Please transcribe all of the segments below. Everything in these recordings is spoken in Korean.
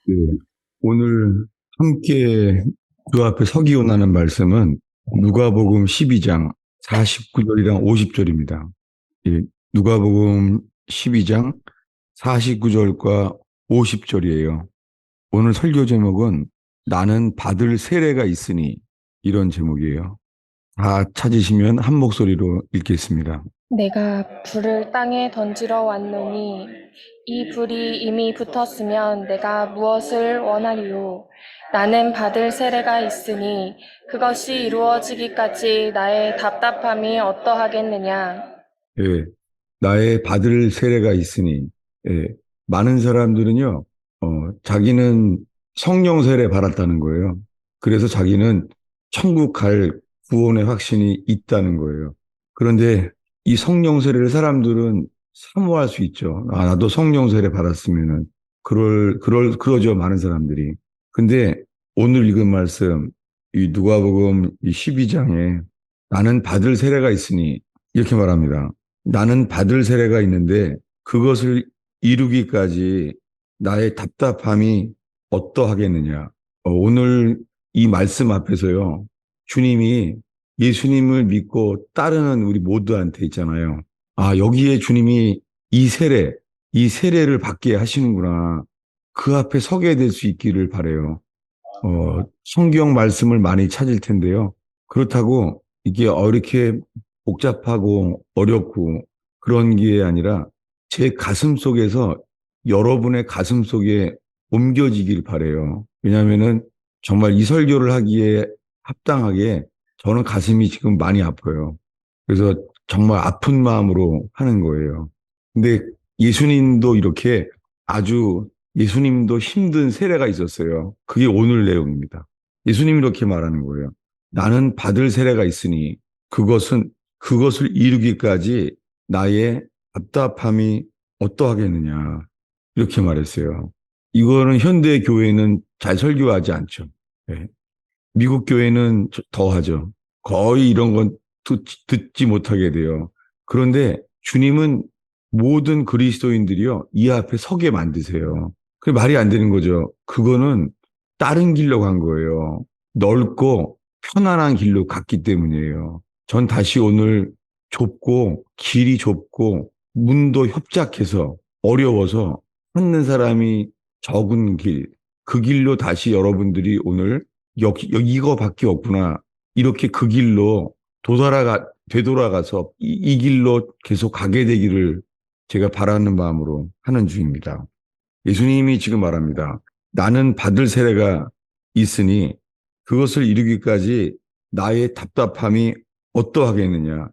네, 오늘 함께 주 앞에 서기원하는 말씀은 누가복음 12장 49절이랑 50절입니다. 누가복음 12장 49절과 50절이에요. 오늘 설교 제목은 나는 받을 세례가 있으니 이런 제목이에요. 다 찾으시면 한 목소리로 읽겠습니다. 내가 불을 땅에 던지러 왔노니 이 불이 이미 붙었으면 내가 무엇을 원하리요? 나는 받을 세례가 있으니 그것이 이루어지기까지 나의 답답함이 어떠하겠느냐? 예, 나의 받을 세례가 있으니, 예, 많은 사람들은요, 자기는 성령 세례 받았다는 거예요. 그래서 자기는 천국 갈 구원의 확신이 있다는 거예요. 그런데 이 성령 세례를 사람들은 사모할 수 있죠. 아, 나도 성령 세례 받았으면은, 그러죠, 많은 사람들이. 근데 오늘 읽은 말씀, 이 누가복음 이 12장에 나는 받을 세례가 있으니, 이렇게 말합니다. 나는 받을 세례가 있는데 그것을 이루기까지 나의 답답함이 어떠하겠느냐. 오늘 이 말씀 앞에서요. 주님이 예수님을 믿고 따르는 우리 모두한테 있잖아요. 아, 여기에 주님이 이 세례를 받게 하시는구나. 그 앞에 서게 될 수 있기를 바라요. 성경 말씀을 많이 찾을 텐데요. 그렇다고 이게 이렇게 복잡하고 어렵고 그런 게 아니라 제 가슴 속에서 여러분의 가슴 속에 옮겨지길 바래요. 왜냐하면은 정말 이 설교를 하기에 합당하게 저는 가슴이 지금 많이 아파요. 그래서 정말 아픈 마음으로 하는 거예요. 근데 예수님도 이렇게 아주 예수님도 힘든 세례가 있었어요. 그게 오늘 내용입니다. 예수님이 이렇게 말하는 거예요. 나는 받을 세례가 있으니 그것을 이루기까지 나의 답답함이 어떠하겠느냐. 이렇게 말했어요. 이거는 현대 교회는 잘 설교하지 않죠. 네. 미국 교회는 더 하죠. 거의 이런 건 듣지 못하게 돼요. 그런데 주님은 모든 그리스도인들이요, 이 앞에 서게 만드세요. 그게 말이 안 되는 거죠. 그거는 다른 길로 간 거예요. 넓고 편안한 길로 갔기 때문이에요. 전 다시 오늘 좁고 길이 좁고 문도 협착해서 어려워서 찾는 사람이 적은 길, 그 길로 다시 여러분들이 오늘 여기 이거밖에 없구나. 이렇게 그 길로 되돌아가서 이 길로 계속 가게 되기를 제가 바라는 마음으로 하는 중입니다. 예수님이 지금 말합니다. 나는 받을 세례가 있으니 그것을 이루기까지 나의 답답함이 어떠하겠느냐.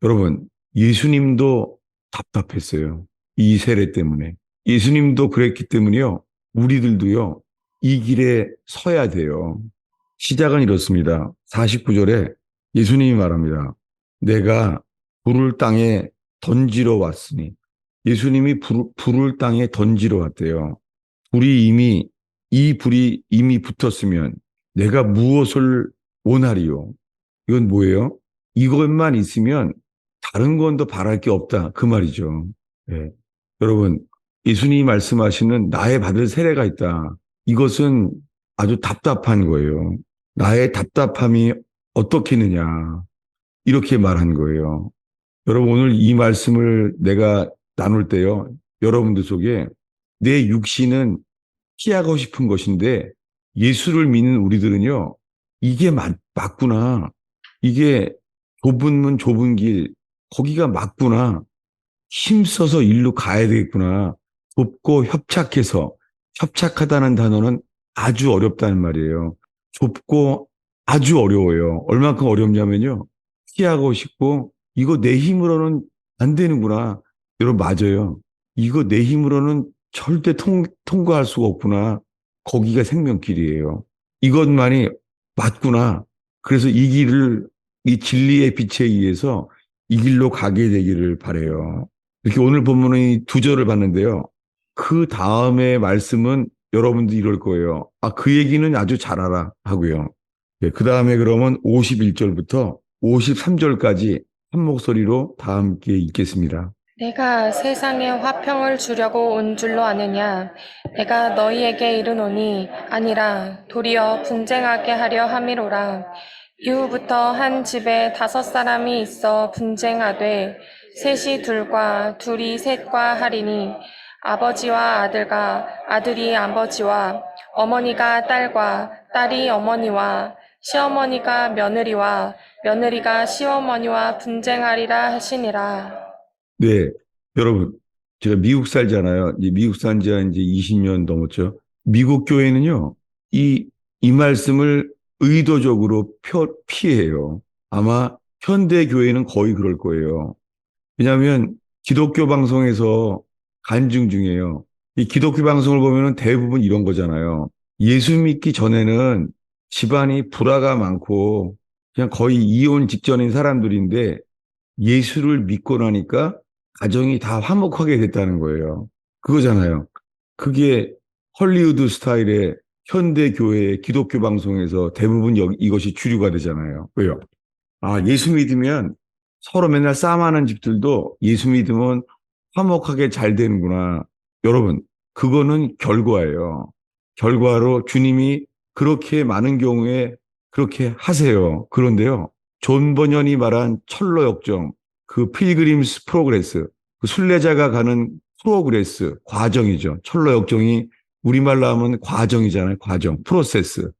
여러분, 예수님도 답답했어요. 이 세례 때문에. 예수님도 그랬기 때문에요. 우리들도요, 이 길에 서야 돼요. 시작은 이렇습니다. 49절에 예수님이 말합니다. 내가 불을 땅에 던지러 왔으니 예수님이 불을 땅에 던지러 왔대요. 이 불이 이미 붙었으면 내가 무엇을 원하리요? 이건 뭐예요? 이것만 있으면 다른 건 더 바랄 게 없다. 그 말이죠. 예. 여러분, 예수님이 말씀하시는 나의 받을 세례가 있다. 이것은 아주 답답한 거예요. 나의 답답함이 어떻겠느냐. 이렇게 말한 거예요. 여러분, 오늘 이 말씀을 내가 나눌 때요. 여러분들 속에 내 육신은 피하고 싶은 것인데 예수를 믿는 우리들은요. 이게 맞구나. 이게 좁은 문, 좁은 길, 거기가 맞구나. 힘써서 일로 가야 되겠구나. 좁고 협착하다는 단어는 아주 어렵다는 말이에요. 좁고 아주 어려워요. 얼만큼 어렵냐면요. 피하고 싶고, 이거 내 힘으로는 안 되는구나. 여러분, 맞아요. 이거 내 힘으로는 절대 통과할 수가 없구나. 거기가 생명길이에요. 이것만이 맞구나. 그래서 이 진리의 빛에 의해서 이 길로 가게 되기를 바래요. 이렇게 오늘 본문의 이 두 절을 봤는데요. 그 다음에 말씀은 여러분도 이럴 거예요. 아, 그 얘기는 아주 잘 알아 하고요. 예, 그 다음에 그러면 51절부터 53절까지 한 목소리로 다 함께 읽겠습니다. 내가 세상에 화평을 주려고 온 줄로 아느냐? 내가 너희에게 이르노니 아니라 도리어 분쟁하게 하려 함이로라. 이후부터 한 집에 5사람이 있어 분쟁하되 셋이 둘과 둘이 셋과 하리니 아버지와 아들과 아들이 아버지와 어머니가 딸과 딸이 어머니와 시어머니가 며느리와 며느리가 시어머니와 분쟁하리라 하시니라. 네, 여러분, 제가 미국 살잖아요. 이제 미국 산 지 이제 20년 넘었죠. 미국 교회는요, 이 말씀을 의도적으로 피해요. 아마 현대 교회는 거의 그럴 거예요. 왜냐하면 기독교 방송에서 간증 중에요. 이 기독교 방송을 보면은 대부분 이런 거잖아요. 예수 믿기 전에는 집안이 불화가 많고 그냥 거의 이혼 직전인 사람들인데 예수를 믿고 나니까 가정이 다 화목하게 됐다는 거예요. 그거잖아요. 그게 헐리우드 스타일의 현대 교회의 기독교 방송에서 대부분 이것이 주류가 되잖아요. 왜요? 아, 예수 믿으면 서로 맨날 싸움하는 집들도 예수 믿으면 화목하게 잘 되는구나. 여러분, 그거는 결과예요. 결과로 주님이 그렇게 많은 경우에 그렇게 하세요. 그런데요, 존 버년이 말한 철로 역정, 그 필그림스 프로그레스, 그 순례자가 가는 프로그레스, 과정이죠. 철로 역정이 우리말로 하면 과정이잖아요. 과정, 프로세스.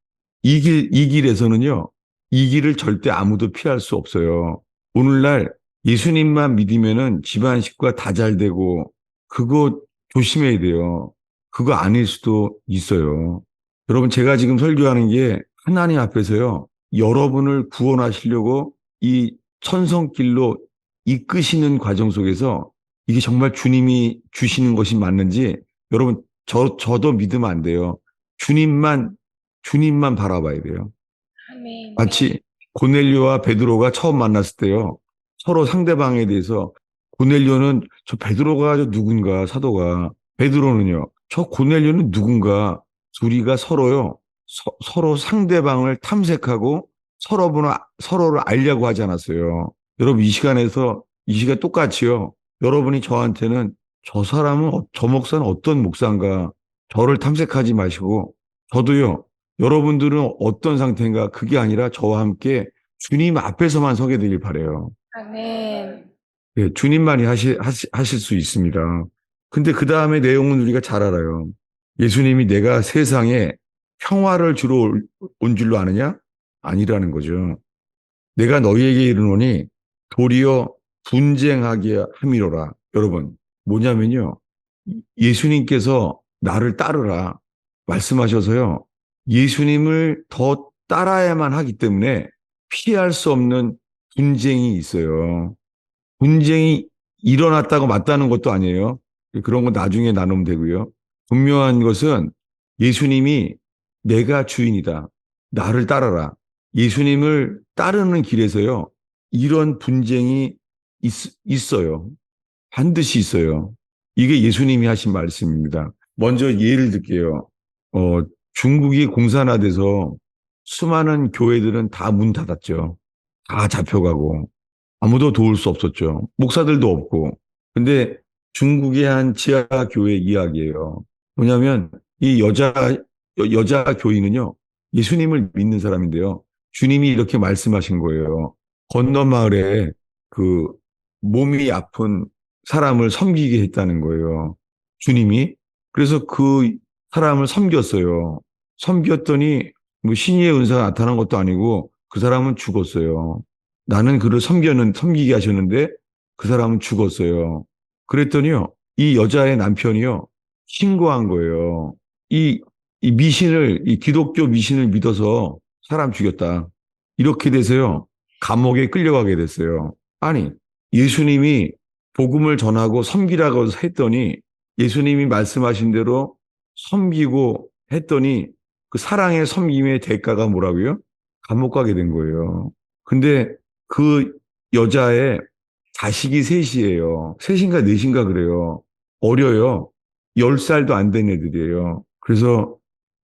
이 길에서는요, 이 길을 절대 아무도 피할 수 없어요. 오늘날 예수님만 믿으면은 집안 식구가 다 잘 되고, 그거 조심해야 돼요. 그거 아닐 수도 있어요. 여러분, 제가 지금 설교하는 게 하나님 앞에서요, 여러분을 구원하시려고 이 천성길로 이끄시는 과정 속에서 이게 정말 주님이 주시는 것이 맞는지, 여러분, 저도 믿으면 안 돼요. 주님만 바라봐야 돼요. 아멘. 마치 고넬료와 베드로가 처음 만났을 때요. 서로 상대방에 대해서 고넬료는 저 베드로가 저 누군가 사도가 베드로는요. 저 고넬료는 누군가 둘이가 서로요. 서로 상대방을 탐색하고 서로를 알려고 하지 않았어요. 여러분 이 시간 똑같이요. 여러분이 저한테는 저 사람은 저 목사는 어떤 목사인가 저를 탐색하지 마시고 저도요. 여러분들은 어떤 상태인가 그게 아니라 저와 함께 주님 앞에서만 서게 되길 바래요. 아멘. 예, 주님만이 하실 수 있습니다. 근데 그 다음에 내용은 우리가 잘 알아요. 예수님이 내가 세상에 평화를 주러 온 줄로 아느냐? 아니라는 거죠. 내가 너희에게 이르노니 도리어 분쟁하게 함이로라. 여러분, 뭐냐면요. 예수님께서 나를 따르라 말씀하셔서요. 예수님을 더 따라야만 하기 때문에 피할 수 없는 분쟁이 있어요. 분쟁이 일어났다고 맞다는 것도 아니에요. 그런 건 나중에 나누면 되고요. 분명한 것은 예수님이 내가 주인이다. 나를 따라라. 예수님을 따르는 길에서요. 이런 분쟁이 있어요. 반드시 있어요. 이게 예수님이 하신 말씀입니다. 먼저 예를 들게요. 중국이 공산화돼서 수많은 교회들은 다 문 닫았죠. 다 잡혀가고 아무도 도울 수 없었죠. 목사들도 없고. 근데 중국의 한 지하 교회 이야기예요. 뭐냐면 이 여자 교인은요. 예수님을 믿는 사람인데요. 주님이 이렇게 말씀하신 거예요. 건너 마을에 그 몸이 아픈 사람을 섬기게 했다는 거예요. 주님이. 그래서 그 사람을 섬겼어요. 섬겼더니 뭐 신의의 은사가 나타난 것도 아니고 그 사람은 죽었어요. 나는 그를 섬기게 하셨는데 그 사람은 죽었어요. 그랬더니요. 이 여자의 남편이요. 신고한 거예요. 이 기독교 미신을 믿어서 사람 죽였다. 이렇게 돼서요. 감옥에 끌려가게 됐어요. 아니, 예수님이 복음을 전하고 섬기라고 했더니 예수님이 말씀하신 대로 섬기고 했더니 그 사랑의 섬김의 대가가 뭐라고요? 감옥 가게 된 거예요. 근데 그 여자의 자식이 셋이에요. 셋인가 넷인가 그래요. 어려요. 10살도 안 된 애들이에요. 그래서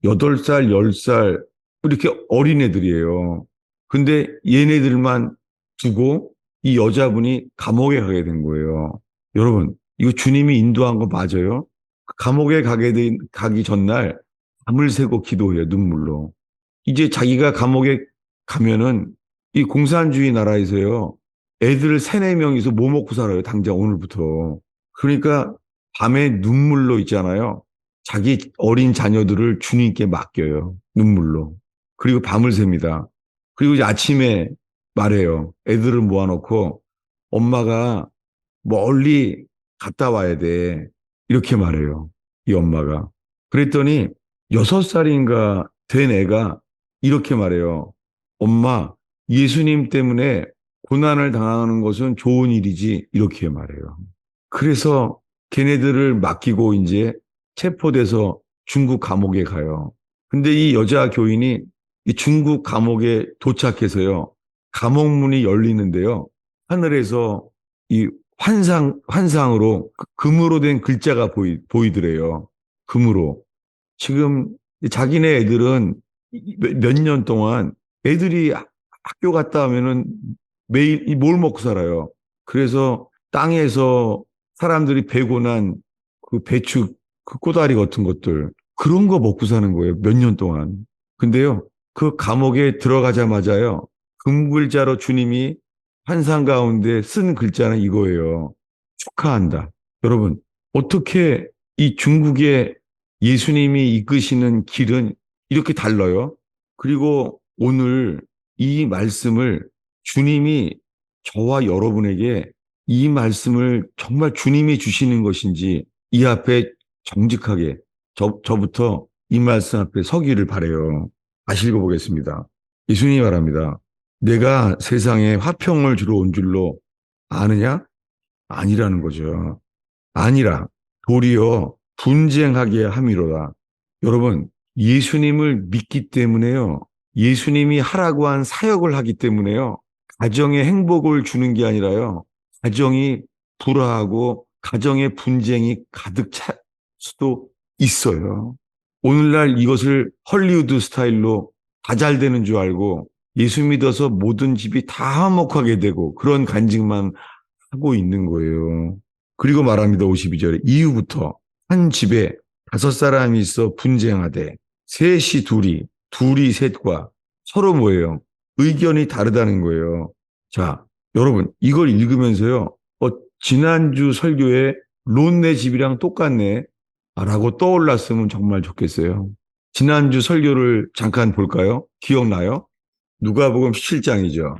8살, 10살 이렇게 어린 애들이에요. 근데 얘네들만 두고 이 여자분이 감옥에 가게 된 거예요. 여러분, 이거 주님이 인도한 거 맞아요? 감옥에 가기 전날 밤을 새고 기도해요, 눈물로. 이제 자기가 감옥에 가면은 이 공산주의 나라에서요, 애들 세네 명이서 뭐 먹고 살아요, 당장 오늘부터. 그러니까 밤에 눈물로 있잖아요. 자기 어린 자녀들을 주님께 맡겨요, 눈물로. 그리고 밤을 셉니다. 그리고 이제 아침에 말해요. 애들을 모아놓고 엄마가 멀리 갔다 와야 돼. 이렇게 말해요. 이 엄마가. 그랬더니 6살인가 된 애가 이렇게 말해요. 엄마, 예수님 때문에 고난을 당하는 것은 좋은 일이지. 이렇게 말해요. 그래서 걔네들을 맡기고 이제 체포돼서 중국 감옥에 가요. 근데 이 여자 교인이 이 중국 감옥에 도착해서요. 감옥 문이 열리는데요. 하늘에서 이 환상으로 금으로 된 글자가 보이더래요. 금으로. 지금 자기네 애들은 몇 년 동안 애들이 학교 갔다 오면은 매일 뭘 먹고 살아요. 그래서 땅에서 사람들이 베고 난 그 배추, 그 꼬다리 같은 것들, 그런 거 먹고 사는 거예요. 몇 년 동안. 근데요, 그 감옥에 들어가자마자요, 금글자로 주님이 환상 가운데 쓴 글자는 이거예요. 축하한다. 여러분, 어떻게 이 중국의 예수님이 이끄시는 길은 이렇게 달라요? 그리고 오늘 이 말씀을 주님이 저와 여러분에게 이 말씀을 정말 주님이 주시는 것인지 이 앞에 정직하게 저부터 이 말씀 앞에 서기를 바라요. 다시 읽어보겠습니다. 예수님이 말합니다. 내가 세상에 화평을 주러 온 줄로 아느냐? 아니라는 거죠. 아니라 도리어 분쟁하게 함이로다. 여러분, 예수님을 믿기 때문에요. 예수님이 하라고 한 사역을 하기 때문에요. 가정에 행복을 주는 게 아니라요. 가정이 불화하고 가정의 분쟁이 가득 찰 수도 있어요. 오늘날 이것을 헐리우드 스타일로 다 잘 되는 줄 알고 예수 믿어서 모든 집이 다 화목하게 되고 그런 간증만 하고 있는 거예요. 그리고 말합니다. 52절에 이후부터 한 집에 5사람이 있어 분쟁하되 셋이 둘이 셋과 서로 뭐예요? 의견이 다르다는 거예요. 자, 여러분 이걸 읽으면서요. 지난주 설교에 롯네 집이랑 똑같네 라고 떠올랐으면 정말 좋겠어요. 지난주 설교를 잠깐 볼까요? 기억나요? 누가복음 17장이죠.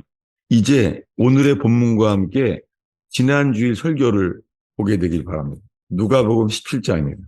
이제 오늘의 본문과 함께 지난주일 설교를 보게 되길 바랍니다. 누가복음 17장입니다.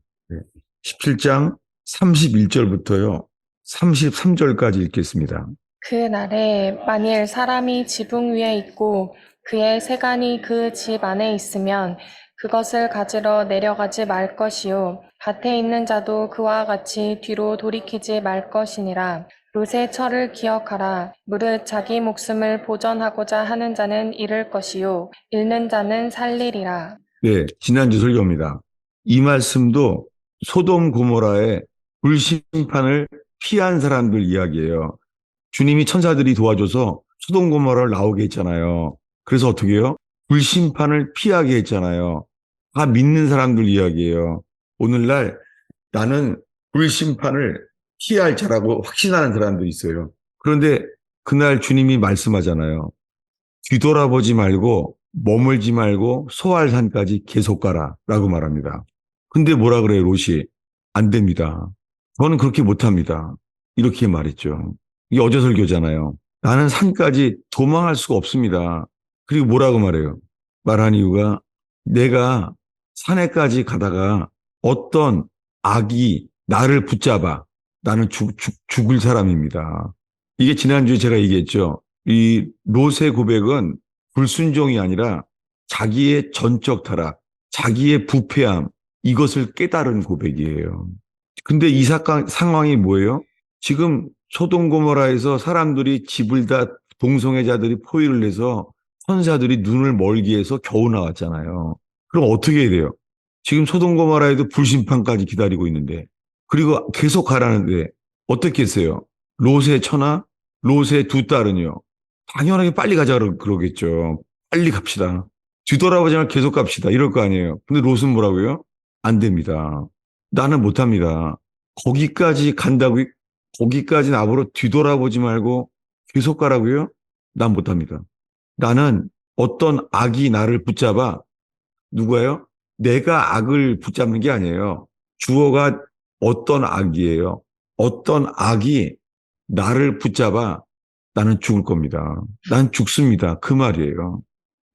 17장 31절부터요. 33절까지 읽겠습니다. 그 날에 만일 사람이 지붕 위에 있고 그의 세간이 그 집 안에 있으면 그것을 가지러 내려가지 말 것이요 밭에 있는 자도 그와 같이 뒤로 돌이키지 말 것이니라. 롯의 철을 기억하라. 무릇 자기 목숨을 보전하고자 하는 자는 잃을 것이요 잃는 자는 살리리라. 네, 지난주 설교입니다. 이 말씀도 소돔 고모라의 불심판을 피한 사람들 이야기예요. 주님이 천사들이 도와줘서 소돔 고모라를 나오게 했잖아요. 그래서 어떻게 해요? 불심판을 피하게 했잖아요. 다 믿는 사람들 이야기예요. 오늘날 나는 불심판을 피할 자라고 확신하는 사람도 있어요. 그런데 그날 주님이 말씀하잖아요. 뒤돌아보지 말고 머물지 말고 소알산까지 계속 가라 라고 말합니다. 근데 뭐라 그래요, 롯이? 안 됩니다. 저는 그렇게 못합니다. 이렇게 말했죠. 이게 어제 설교잖아요. 나는 산까지 도망할 수가 없습니다. 그리고 뭐라고 말해요? 말한 이유가 내가 산에까지 가다가 어떤 악이 나를 붙잡아 나는 죽을 사람입니다. 이게 지난주에 제가 얘기했죠. 이 롯의 고백은 불순종이 아니라 자기의 전적 타락, 자기의 부패함, 이것을 깨달은 고백이에요. 근데 이 상황이 뭐예요? 지금 소돔 고모라에서 사람들이 집을 다 동성애자들이 포위를 해서 천사들이 눈을 멀게 해서 겨우 나왔잖아요. 그럼 어떻게 해야 돼요? 지금 소돔 고모라에도 불심판까지 기다리고 있는데 그리고 계속 가라는데 어떻게 했어요? 롯의 처나 롯의 두 딸은요. 당연하게 빨리 가자 그러겠죠. 빨리 갑시다. 뒤돌아보지 말고 계속 갑시다. 이럴 거 아니에요. 근데 롯은 뭐라고요? 안 됩니다. 나는 못합니다. 거기까지 간다고, 거기까지 나보러 뒤돌아보지 말고 계속 가라고요? 난 못합니다. 나는 어떤 악이 나를 붙잡아, 누가요? 내가 악을 붙잡는 게 아니에요. 주어가 어떤 악이에요. 어떤 악이 나를 붙잡아 나는 죽을 겁니다. 난 죽습니다. 그 말이에요.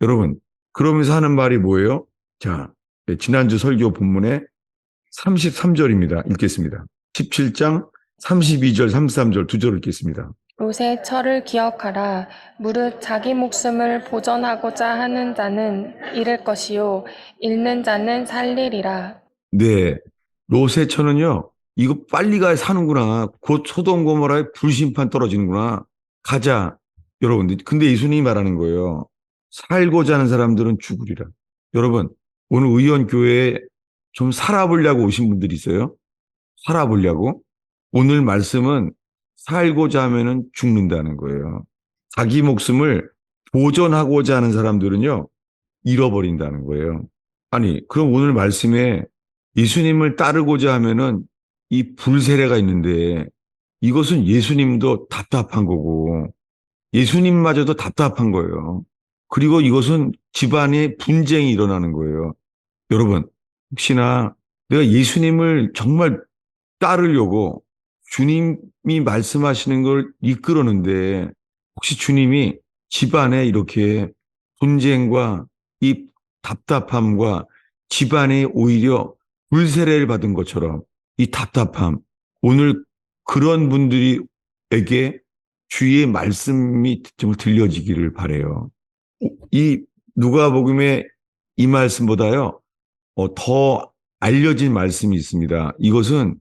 여러분, 그러면서 하는 말이 뭐예요? 자, 지난주 설교 본문에 33절입니다. 읽겠습니다. 17장 32절, 33절 두 절을 읽겠습니다. 롯의 철을 기억하라. 무릇 자기 목숨을 보전하고자 하는 자는 잃을 것이요 잃는 자는 살리리라. 네, 롯의 처는요, 이거 빨리 가야 사는구나. 곧 소돔 고모라에 불심판 떨어지는구나. 가자. 여러분, 근데 예수님이 말하는 거예요. 살고자 하는 사람들은 죽으리라. 여러분, 오늘 의원교회에 좀 살아보려고 오신 분들이 있어요. 살아보려고. 오늘 말씀은 살고자 하면은 죽는다는 거예요. 자기 목숨을 보존하고자 하는 사람들은요, 잃어버린다는 거예요. 아니, 그럼 오늘 말씀에 예수님을 따르고자 하면은 이 불세례가 있는데 이것은 예수님도 답답한 거고 예수님마저도 답답한 거예요. 그리고 이것은 집안에 분쟁이 일어나는 거예요. 여러분, 혹시나 내가 예수님을 정말 따르려고 주님이 말씀하시는 걸 이끌었는데 혹시 주님이 집안에 이렇게 분쟁과 이 답답함과 집안에 오히려 불세례를 받은 것처럼 이 답답함, 오늘 그런 분들에게 주의 말씀이 좀 들려지기를 바래요. 이 누가복음의 이 말씀보다요, 더 알려진 말씀이 있습니다. 이것은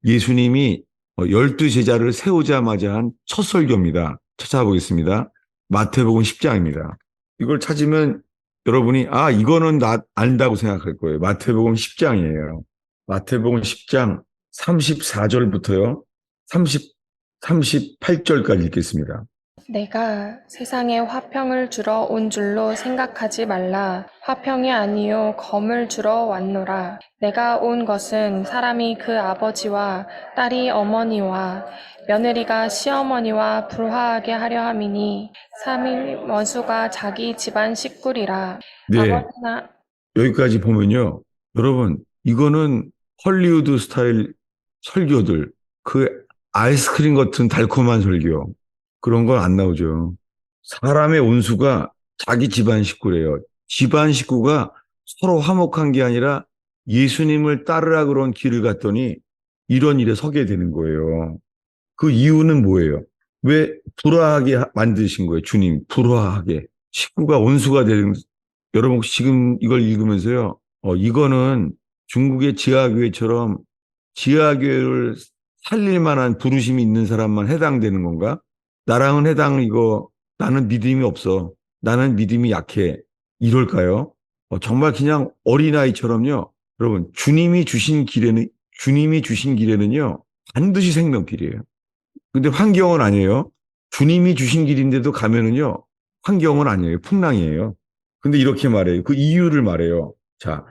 예수님이 12제자를 세우자마자 한 첫 설교입니다. 찾아보겠습니다. 마태복음 10장입니다. 이걸 찾으면 여러분이 이거는 나 안다고 생각할 거예요. 마태복음 10장이에요. 마태복음 10장 34절부터요. 38절까지 읽겠습니다. 내가 세상에 화평을 주러 온 줄로 생각하지 말라. 화평이 아니요 검을 주러 왔노라. 내가 온 것은 사람이 그 아버지와 딸이 어머니와 며느리가 시어머니와 불화하게 하려 함이니 삼인 원수가 자기 집안 식구리라. 네, 아버지나 여기까지 보면요. 여러분, 이거는 헐리우드 스타일 설교들, 그 아이스크림 같은 달콤한 설교, 그런 건 안 나오죠. 사람의 온수가 자기 집안 식구래요. 집안 식구가 서로 화목한 게 아니라 예수님을 따르라 그런 길을 갔더니 이런 일에 서게 되는 거예요. 그 이유는 뭐예요? 왜 불화하게 만드신 거예요? 주님, 불화하게. 식구가 온수가 되는, 여러분 혹시 지금 이걸 읽으면서요, 이거는 중국의 지하교회처럼 지하교회를 살릴 만한 부르심이 있는 사람만 해당되는 건가? 나랑은 나는 믿음이 없어. 나는 믿음이 약해. 이럴까요? 정말 그냥 어린아이처럼요. 여러분, 주님이 주신 길에는요, 반드시 생명길이에요. 근데 환경은 아니에요. 주님이 주신 길인데도 가면은요, 환경은 아니에요. 풍랑이에요. 근데 이렇게 말해요. 그 이유를 말해요. 자,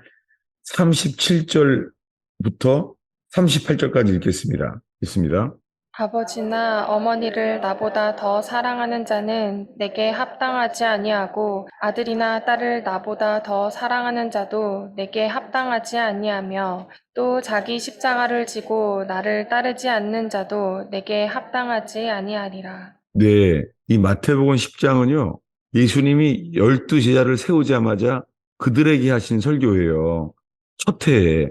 37절부터 38절까지 읽겠습니다. 있습니다. 아버지나 어머니를 나보다 더 사랑하는 자는 내게 합당하지 아니하고 아들이나 딸을 나보다 더 사랑하는 자도 내게 합당하지 아니하며 또 자기 십자가를 지고 나를 따르지 않는 자도 내게 합당하지 아니하리라. 네, 이 마태복음 10장은요, 예수님이 12제자를 세우자마자 그들에게 하신 설교예요. 첫 해에.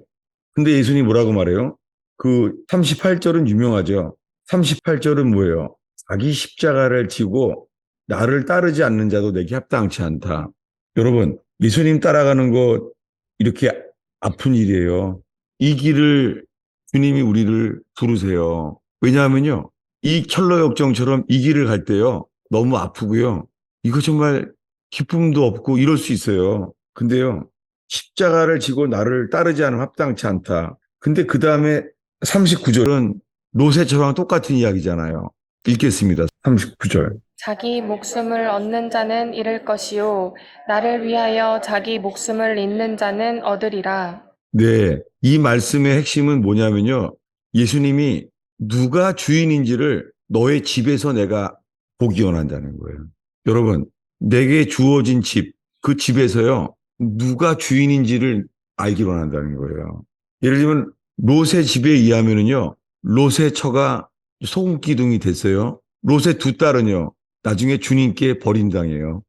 근데 예수님이 뭐라고 말해요? 그 38절은 유명하죠. 38절은 뭐예요? 자기 십자가를 지고 나를 따르지 않는 자도 내게 합당치 않다. 여러분, 예수님 따라가는 거 이렇게 아픈 일이에요. 이 길을 주님이 우리를 부르세요. 왜냐하면요. 이 철로 역정처럼 이 길을 갈 때요. 너무 아프고요. 이거 정말 기쁨도 없고 이럴 수 있어요. 근데요. 십자가를 지고 나를 따르지 않으면 합당치 않다. 근데 그 다음에 39절은 롯의 처랑 똑같은 이야기잖아요. 읽겠습니다. 39절. 자기 목숨을 얻는 자는 잃을 것이요 나를 위하여 자기 목숨을 잃는 자는 얻으리라. 네, 이 말씀의 핵심은 뭐냐면요. 예수님이 누가 주인인지를 너의 집에서 내가 보기 원한다는 거예요. 여러분, 내게 주어진 집, 그 집에서요, 누가 주인인지를 알기 원한다는 거예요. 예를 들면, 롯의 집에 의하면요, 롯의 처가 소금 기둥이 됐어요. 롯의 두 딸은요, 나중에 주님께 버림당해요.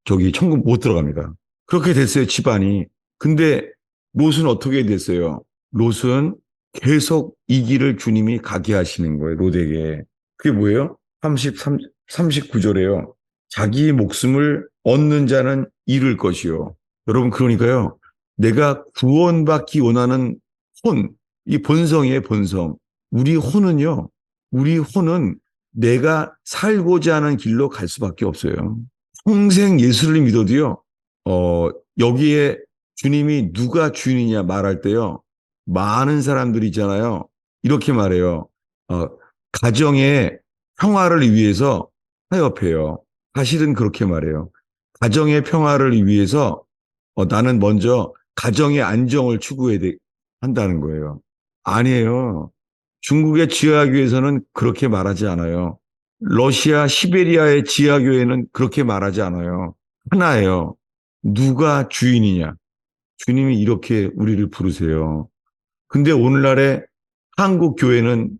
저기 천국 못 들어갑니다. 그렇게 됐어요, 집안이. 근데 롯은 어떻게 됐어요? 롯은 계속 이 길을 주님이 가게 하시는 거예요, 롯에게. 그게 뭐예요? 39절에요. 자기 목숨을 얻는 자는 잃을 것이요. 여러분, 그러니까요. 내가 구원받기 원하는 혼, 이 본성이에요, 본성. 우리 혼은 내가 살고자 하는 길로 갈 수밖에 없어요. 평생 예수를 믿어도요, 여기에 주님이 누가 주인이냐 말할 때요, 많은 사람들이 있잖아요. 이렇게 말해요. 어, 가정의 평화를 위해서 타협해요. 사실은 그렇게 말해요. 가정의 평화를 위해서 나는 먼저 가정의 안정을 추구해야 한다는 거예요. 아니에요. 중국의 지하교에서는 그렇게 말하지 않아요. 러시아 시베리아의 지하교회는 그렇게 말하지 않아요. 하나예요. 누가 주인이냐. 주님이 이렇게 우리를 부르세요. 근데 오늘날의 한국 교회는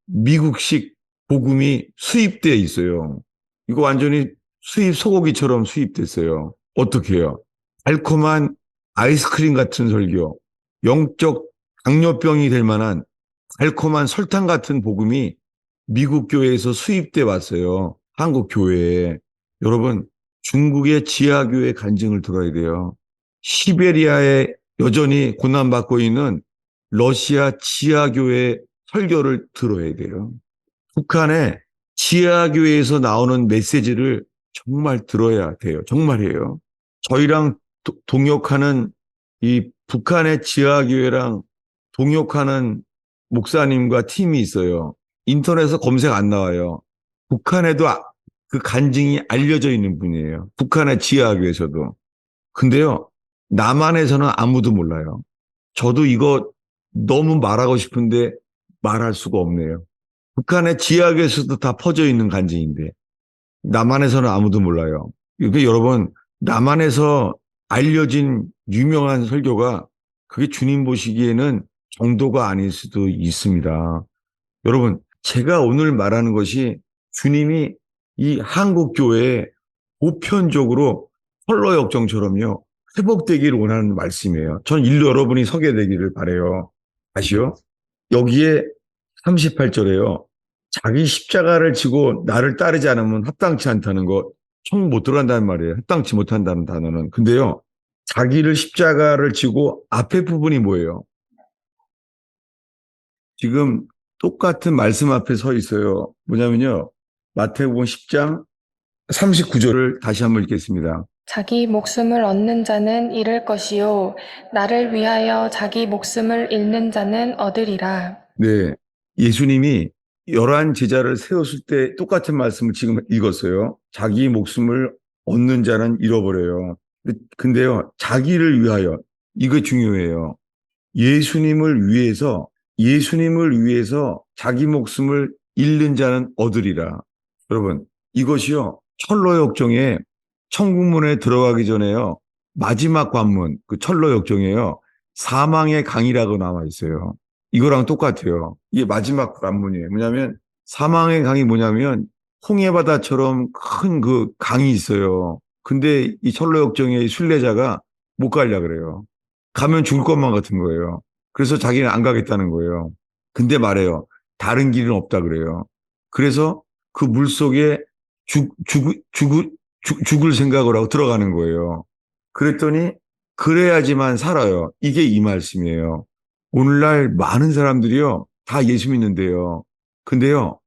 미국식 복음이 수입되어 있어요. 이거 완전히 수입 소고기처럼 수입됐어요. 어떻게 해요? 달콤한 아이스크림 같은 설교, 영적 당뇨병이 될 만한 달콤한 설탕 같은 복음이 미국 교회에서 수입돼 왔어요. 한국 교회에. 여러분, 중국의 지하교회 간증을 들어야 돼요. 시베리아에 여전히 고난받고 있는 러시아 지하교회 설교를 들어야 돼요. 북한의 지하교회에서 나오는 메시지를 정말 들어야 돼요. 정말이에요. 저희랑 동역하는 이 북한의 지하교회랑 동역하는 목사님과 팀이 있어요. 인터넷에서 검색 안 나와요. 북한에도 그 간증이 알려져 있는 분이에요. 북한의 지하교회에서도. 근데요, 남한에서는 아무도 몰라요. 저도 이거 너무 말하고 싶은데 말할 수가 없네요. 북한의 지하교회에서도 다 퍼져 있는 간증인데 남한에서는 아무도 몰라요. 이게 여러분, 남한에서 알려진 유명한 설교가 그게 주님 보시기에는 정도가 아닐 수도 있습니다. 여러분, 제가 오늘 말하는 것이 주님이 이 한국 교회에 보편적으로 펄러 역정처럼요, 회복되기를 원하는 말씀이에요. 전 일로 여러분이 서게 되기를 바라요. 아시요? 여기에 38절에요. 자기 십자가를 지고 나를 따르지 않으면 합당치 않다는 거, 천국 못 들어간다는 말이에요. 합당치 못한다는 단어는. 근데요, 자기를 십자가를 지고 앞에 부분이 뭐예요? 지금 똑같은 말씀 앞에 서 있어요. 뭐냐면요. 마태복음 10장 39절을 다시 한번 읽겠습니다. 자기 목숨을 얻는 자는 잃을 것이요 나를 위하여 자기 목숨을 잃는 자는 얻으리라. 네. 예수님이 11 제자를 세웠을 때 똑같은 말씀을 지금 읽었어요. 자기 목숨을 얻는 자는 잃어버려요. 근데요, 자기를 위하여, 이거 중요해요. 예수님을 위해서 자기 목숨을 잃는 자는 얻으리라. 여러분, 이것이요, 철로역정에 천국문에 들어가기 전에요, 마지막 관문, 그 철로역정에요, 사망의 강이라고 나와 있어요. 이거랑 똑같아요. 이게 마지막 관문이에요. 뭐냐면, 사망의 강이 뭐냐면, 홍해바다처럼 큰 그 강이 있어요. 근데 이 철로역정의 순례자가 못 가려 그래요. 가면 죽을 것만 같은 거예요. 그래서 자기는 안 가겠다는 거예요. 근데 말해요. 다른 길은 없다 그래요. 그래서 그 물속에 죽을 생각을 하고 들어가는 거예요. 그랬더니 그래야지만 살아요. 이게 이 말씀이에요. 오늘날 많은 사람들이요, 다 예수 믿는데요. 근데요,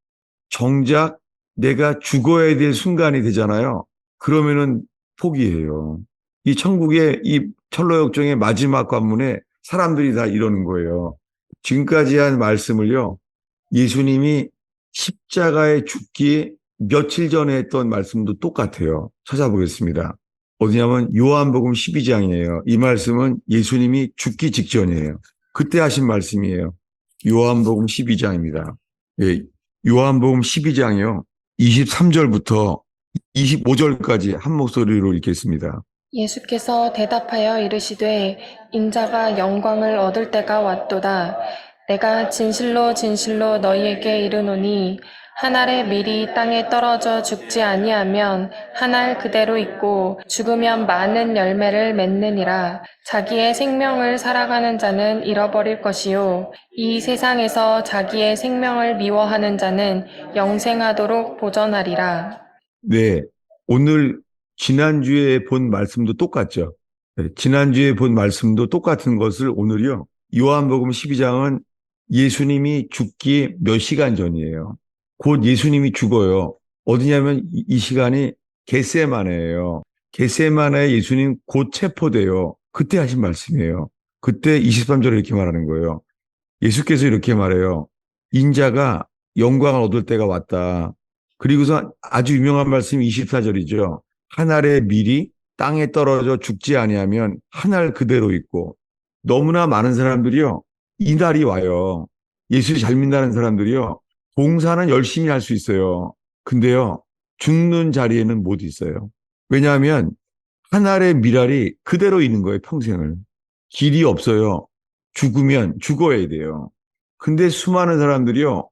정작 내가 죽어야 될 순간이 되잖아요. 그러면은 포기해요. 이 천국의 이 철로역정의 마지막 관문에 사람들이 다 이러는 거예요. 지금까지 한 말씀을요, 예수님이 십자가에 죽기 며칠 전에 했던 말씀도 똑같아요. 찾아보겠습니다. 어디냐면 요한복음 12장이에요. 이 말씀은 예수님이 죽기 직전이에요. 그때 하신 말씀이에요. 요한복음 12장입니다. 예, 요한복음 12장이요. 23절부터 25절까지 한 목소리로 읽겠습니다. 예수께서 대답하여 이르시되 인자가 영광을 얻을 때가 왔도다. 내가 진실로 진실로 너희에게 이르노니 한 알의 밀이 땅에 떨어져 죽지 아니하면 한 알 그대로 있고 죽으면 많은 열매를 맺느니라. 자기의 생명을 살아가는 자는 잃어버릴 것이요 이 세상에서 자기의 생명을 미워하는 자는 영생하도록 보전하리라. 네, 오늘 지난주에 본 말씀도 똑같죠. 네, 지난주에 본 말씀도 똑같은 것을 오늘요. 요한복음 12장은 예수님이 죽기 몇 시간 전이에요. 곧 예수님이 죽어요. 어디냐면 이 시간이 겟세마네예요. 겟세마네에 예수님 곧 체포돼요. 그때 하신 말씀이에요. 그때 23절에 이렇게 말하는 거예요. 예수께서 이렇게 말해요. 인자가 영광을 얻을 때가 왔다. 그리고서 아주 유명한 말씀이 24절이죠. 한 알의 밀이 땅에 떨어져 죽지 아니하면 한 알 그대로 있고 너무나 많은 사람들이요. 이 날이 와요. 예수 잘 믿는 사람들이요. 봉사는 열심히 할 수 있어요. 근데요. 죽는 자리에는 못 있어요. 왜냐하면 한 알의 밀알이 그대로 있는 거예요. 평생을. 길이 없어요. 죽으면 죽어야 돼요. 근데 수많은 사람들이요.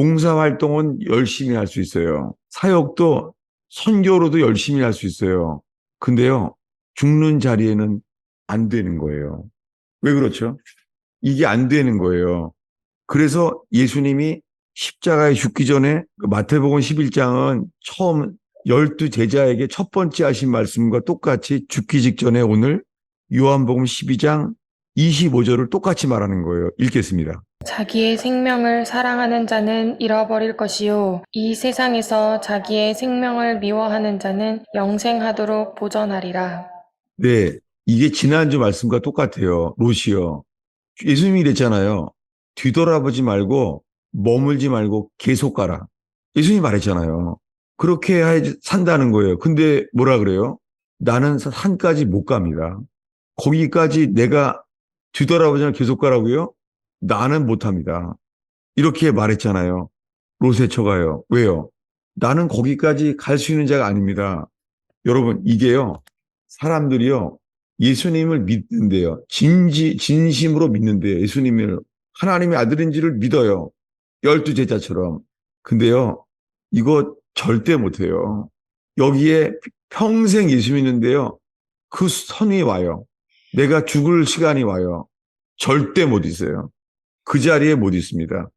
봉사활동은 열심히 할 수 있어요. 사역도 선교로도 열심히 할 수 있어요. 근데요. 죽는 자리에는 안 되는 거예요. 왜 그렇죠? 이게 안 되는 거예요. 그래서 예수님이 십자가에 죽기 전에 그 마태복음 11장은 처음 12 제자에게 첫 번째 하신 말씀과 똑같이 죽기 직전에 오늘 요한복음 12장 25절을 똑같이 말하는 거예요. 읽겠습니다. 자기의 생명을 사랑하는 자는 잃어버릴 것이요 이 세상에서 자기의 생명을 미워하는 자는 영생하도록 보전하리라. 네, 이게 지난주 말씀과 똑같아요. 롯이요. 예수님이 이랬잖아요. 뒤돌아보지 말고 머물지 말고 계속 가라. 예수님이 말했잖아요. 그렇게 해야 산다는 거예요. 근데 뭐라 그래요? 나는 산까지 못 갑니다. 거기까지 내가 뒤돌아보지 말고 계속 가라고요? 나는 못 합니다. 이렇게 말했잖아요. 롯의 처가요. 왜요? 나는 거기까지 갈 수 있는 자가 아닙니다. 여러분, 이게요. 사람들이요. 예수님을 믿는데요. 진심으로 믿는데요. 예수님을 하나님의 아들인지를 믿어요. 12 제자처럼. 근데요. 이거 절대 못해요. 여기에 평생 예수 믿는데요. 그 선이 와요. 내가 죽을 시간이 와요. 절대 못 있어요. 그 자리에 못 있습니다.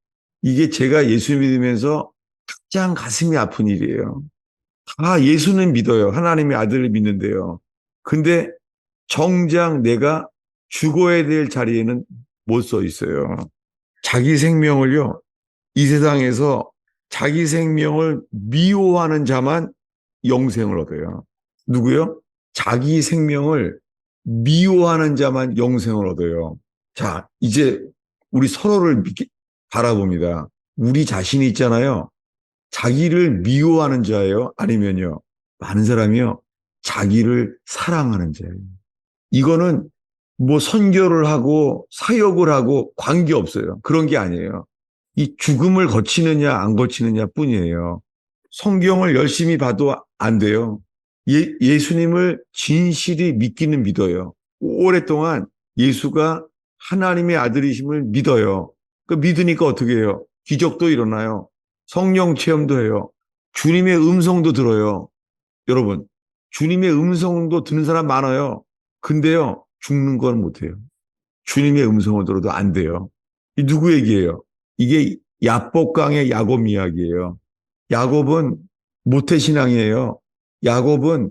이게 제가 예수 믿으면서 가장 가슴이 아픈 일이에요. 다 예수는 믿어요. 하나님의 아들을 믿는데요. 근데 정작 내가 죽어야 될 자리에는 못 서 있어요. 자기 생명을요, 이 세상에서 자기 생명을 미워하는 자만 영생을 얻어요. 누구요? 자기 생명을 미워하는 자만 영생을 얻어요. 자, 이제 우리 서로를 바라봅니다. 우리 자신이 있잖아요. 자기를 미워하는 자예요? 아니면요? 많은 사람이요. 자기를 사랑하는 자예요. 이거는 뭐 선교를 하고 사역을 하고 관계없어요. 그런 게 아니에요. 이 죽음을 거치느냐 안 거치느냐 뿐이에요. 성경을 열심히 봐도 안 돼요. 예수님을 진실이 믿기는 믿어요. 오랫동안 예수가 하나님의 아들이심을 믿어요. 그 믿으니까 어떻게 해요? 기적도 일어나요. 성령 체험도 해요. 주님의 음성도 들어요. 여러분, 주님의 음성도 듣는 사람 많아요. 근데요, 죽는 건 못해요. 주님의 음성을 들어도 안 돼요. 이 누구 얘기예요? 이게 야복강의 야곱 이야기예요. 야곱은 모태신앙이에요. 야곱은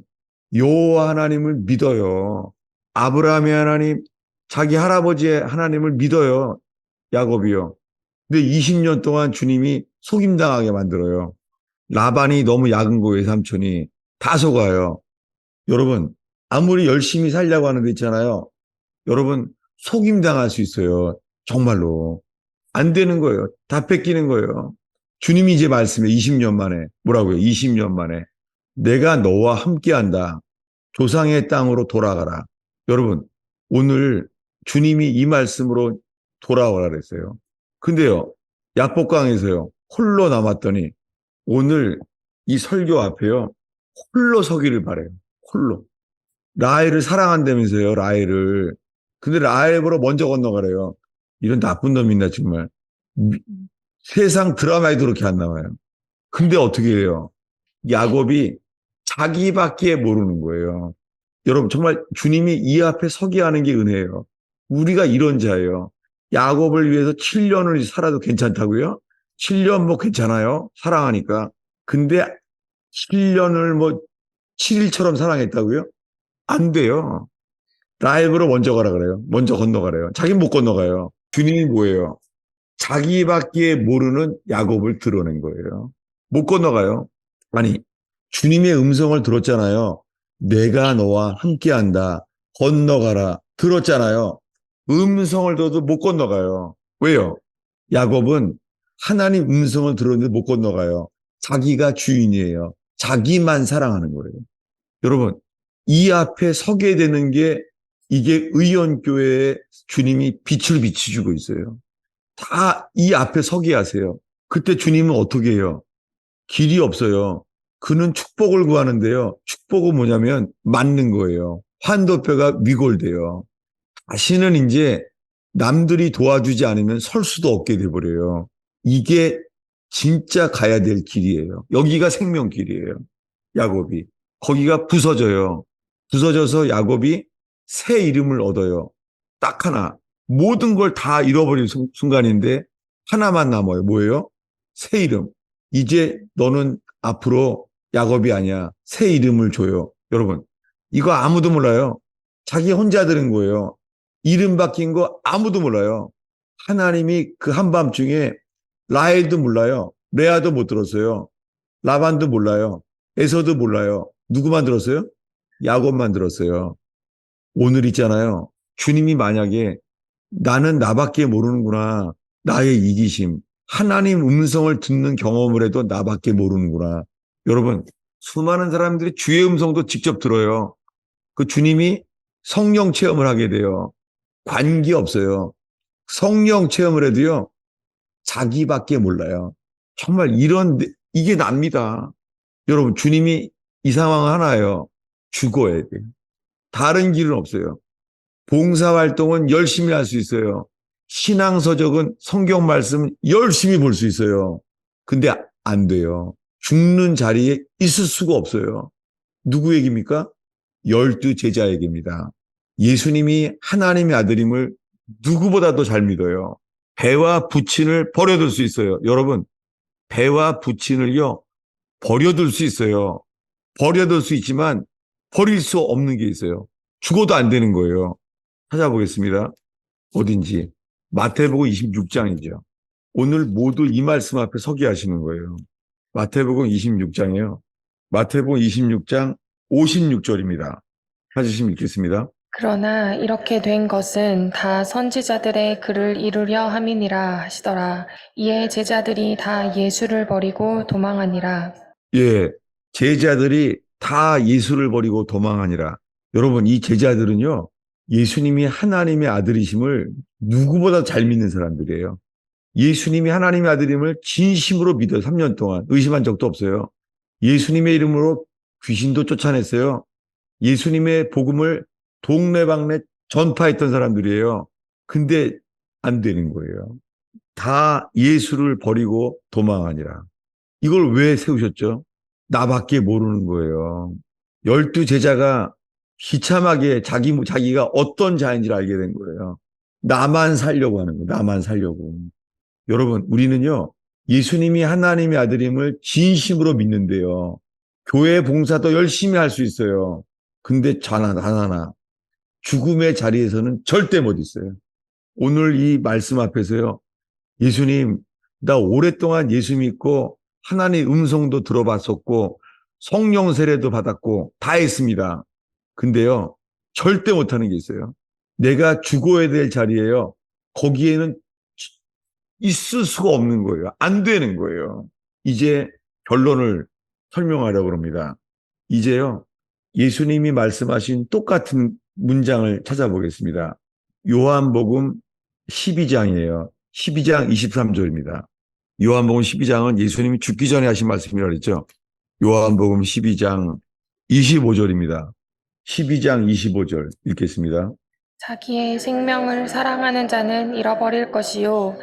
여호와 하나님을 믿어요. 아브라함의 하나님, 자기 할아버지의 하나님을 믿어요. 야곱이요. 근데 20년 동안 주님이 속임당하게 만들어요. 라반이 너무 약은 거 외삼촌이 다 속아요. 여러분, 아무리 열심히 살려고 하는 데 있잖아요. 여러분, 속임당할 수 있어요. 정말로. 안 되는 거예요. 다 뺏기는 거예요. 주님이 이제 말씀해 20년 만에 뭐라고요? 20년 만에 내가 너와 함께한다. 조상의 땅으로 돌아가라. 여러분, 오늘 주님이 이 말씀으로 돌아오라 그랬어요. 근데요, 약복강에서요, 홀로 남았더니 오늘 이 설교 앞에요, 홀로 서기를 바래요. 홀로. 라헬을 사랑한다면서요, 라헬을. 근데 라헬 보러 먼저 건너가래요. 이런 나쁜 놈 있나, 정말. 세상 드라마에도 그렇게 안 나와요. 근데 어떻게 해요? 야곱이 자기밖에 모르는 거예요. 여러분, 정말 주님이 이 앞에 서게 하는 게 은혜예요. 우리가 이런 자예요. 야곱을 위해서 7년을 살아도 괜찮다고요? 7년 뭐 괜찮아요? 사랑하니까. 근데 7년을 뭐 7일처럼 사랑했다고요? 안 돼요. 라이브로 먼저 가라 그래요. 먼저 건너가래요. 자기는 못 건너가요. 주님이 뭐예요? 자기밖에 모르는 야곱을 드러낸 거예요. 못 건너가요. 아니, 주님의 음성을 들었잖아요. 내가 너와 함께한다. 건너가라. 들었잖아요. 음성을 들어도 못 건너가요. 왜요? 야곱은 하나님 음성을 들었는데 못 건너가요. 자기가 주인이에요. 자기만 사랑하는 거예요. 여러분, 이 앞에 서게 되는 게 이게 의원교회에 주님이 빛을 비춰주고 있어요. 다 이 앞에 서게 하세요. 그때 주님은 어떻게 해요? 길이 없어요. 그는 축복을 구하는데요. 축복은 뭐냐면 맞는 거예요. 환도뼈가 위골돼요. 다시는 이제 남들이 도와주지 않으면 설 수도 없게 돼버려요. 이게 진짜 가야 될 길이에요. 여기가 생명길이에요. 야곱이. 거기가 부서져요. 부서져서 야곱이 새 이름을 얻어요. 딱 하나. 모든 걸 다 잃어버린 순간인데 하나만 남아요. 뭐예요? 새 이름. 이제 너는 앞으로 야곱이 아니야. 새 이름을 줘요. 여러분, 이거 아무도 몰라요. 자기 혼자 들은 거예요. 이름 바뀐 거 아무도 몰라요. 하나님이 그 한밤중에 라헬도 몰라요. 레아도 못 들었어요. 라반도 몰라요. 에서도 몰라요. 누구만 들었어요? 야곱만 들었어요. 오늘 있잖아요. 주님이 만약에 나는 나밖에 모르는구나. 나의 이기심. 하나님 음성을 듣는 경험을 해도 나밖에 모르는구나. 여러분, 수많은 사람들이 주의 음성도 직접 들어요. 그 주님이 성령 체험을 하게 돼요. 관계 없어요. 성령 체험을 해도요. 자기밖에 몰라요. 정말 이게 납니다. 여러분, 주님이 이 상황 하나예요. 죽어야 돼요. 다른 길은 없어요. 봉사활동은 열심히 할 수 있어요. 신앙서적은 성경 말씀 열심히 볼 수 있어요. 근데 안 돼요. 죽는 자리에 있을 수가 없어요. 누구 얘기입니까? 12제자 얘기입니다. 예수님이 하나님의 아들임을 누구보다도 잘 믿어요. 배와 부친을 버려둘 수 있어요. 여러분, 배와 부친을요, 버려둘 수 있어요. 버려둘 수 있지만 버릴 수 없는 게 있어요. 죽어도 안 되는 거예요. 찾아보겠습니다. 어딘지. 마태복음 26장이죠. 오늘 모두 이 말씀 앞에 서게 하시는 거예요. 마태복음 26장이에요. 마태복음 26장 56절입니다. 찾으시면 읽겠습니다. 그러나 이렇게 된 것은 다 선지자들의 글을 이루려 함이니라 하시더라. 이에 제자들이 다 예수를 버리고 도망하니라. 예, 제자들이 다 예수를 버리고 도망하니라. 여러분, 이 제자들은요, 예수님이 하나님의 아들이심을 누구보다 잘 믿는 사람들이에요. 예수님이 하나님의 아들임을 진심으로 믿어 3년 동안 의심한 적도 없어요. 예수님의 이름으로 귀신도 쫓아냈어요. 예수님의 복음을 동네방네 전파했던 사람들이에요. 근데 안 되는 거예요. 다 예수를 버리고 도망하니라. 이걸 왜 세우셨죠? 나밖에 모르는 거예요. 12제자가 비참하게 자기가 어떤 자인지를 알게 된 거예요. 나만 살려고 하는 거예요. 나만 살려고. 여러분, 우리는요, 예수님이 하나님의 아들임을 진심으로 믿는데요. 교회 봉사도 열심히 할 수 있어요. 근데 하나, 죽음의 자리에서는 절대 못 있어요. 오늘 이 말씀 앞에서요, 예수님, 나 오랫동안 예수 믿고 하나님 음성도 들어봤었고 성령 세례도 받았고 다 했습니다. 근데요, 절대 못하는 게 있어요. 내가 죽어야 될 자리에요. 거기에는 있을 수가 없는 거예요. 안 되는 거예요. 이제 결론을 설명하려고 합니다. 이제요, 예수님이 말씀하신 똑같은 문장을 찾아보겠습니다. 요한복음 12장이에요. 12장 23절입니다. 요한복음 12장은 예수님이 죽기 전에 하신 말씀이라고 그랬죠. 요한복음 12장 25절입니다. 12장 25절 읽겠습니다. 자기의 생명을 사랑하는 자는 잃어버릴 것이요.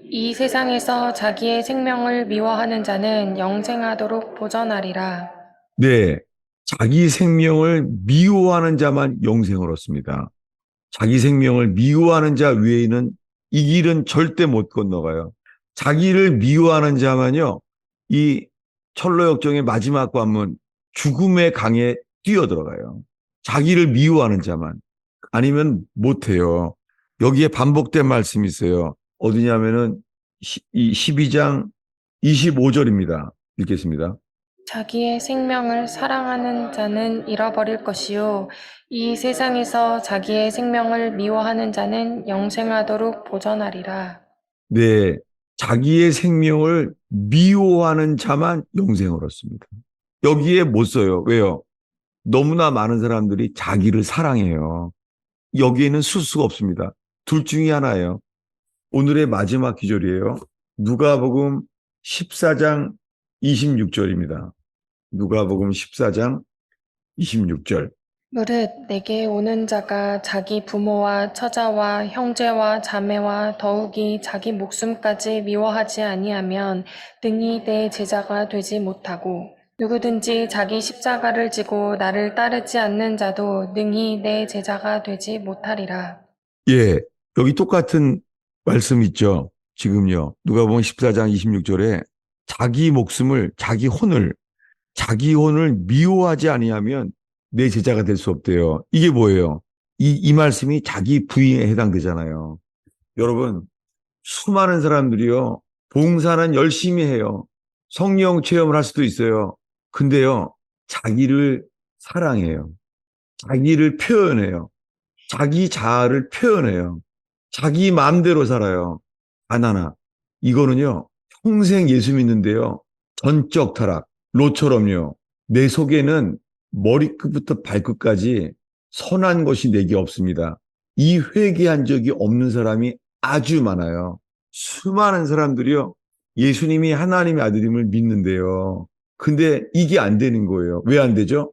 이 세상에서 자기의 생명을 미워하는 자는 영생하도록 보전하리라. 네, 자기 생명을 미워하는 자만 영생을 얻습니다. 자기 생명을 미워하는 자 외에는 이 길은 절대 못 건너가요. 자기를 미워하는 자만요, 이 철로역정의 마지막 관문, 죽음의 강에 뛰어들어가요. 자기를 미워하는 자만. 아니면 못해요. 여기에 반복된 말씀이 있어요. 어디냐면은 이 12장 25절입니다. 읽겠습니다. 자기의 생명을 사랑하는 자는 잃어버릴 것이요. 이 세상에서 자기의 생명을 미워하는 자는 영생하도록 보전하리라. 네, 자기의 생명을 미워하는 자만 영생을 얻습니다. 여기에 못 써요. 왜요? 너무나 많은 사람들이 자기를 사랑해요. 여기에는 쓸 수가 없습니다. 둘 중에 하나예요. 오늘의 마지막 기절이에요. 누가복음 14장 26절입니다. 누가복음 14장 26절. 무릇 내게 오는 자가 자기 부모와 처자와 형제와 자매와 더욱이 자기 목숨까지 미워하지 아니하면 능히 내 제자가 되지 못하고 누구든지 자기 십자가를 지고 나를 따르지 않는 자도 능히 내 제자가 되지 못하리라. 예, 여기 똑같은 말씀 있죠. 지금요. 누가복음 14장 26절에 자기 혼을 미워하지 아니하면 내 제자가 될 수 없대요. 이게 뭐예요? 이 말씀이 자기 부인에 해당되잖아요. 여러분, 수많은 사람들이요, 봉사는 열심히 해요. 성령 체험을 할 수도 있어요. 근데요, 자기를 사랑해요. 자기를 표현해요. 자기 자아를 표현해요. 자기 마음대로 살아요. 바나나. 이거는요, 평생 예수 믿는데요, 전적 타락, 로처럼요, 내 속에는 머리끝부터 발끝까지 선한 것이 내게 없습니다. 이 회개한 적이 없는 사람이 아주 많아요. 수많은 사람들이요, 예수님이 하나님의 아들임을 믿는데요. 근데 이게 안 되는 거예요. 왜 안 되죠?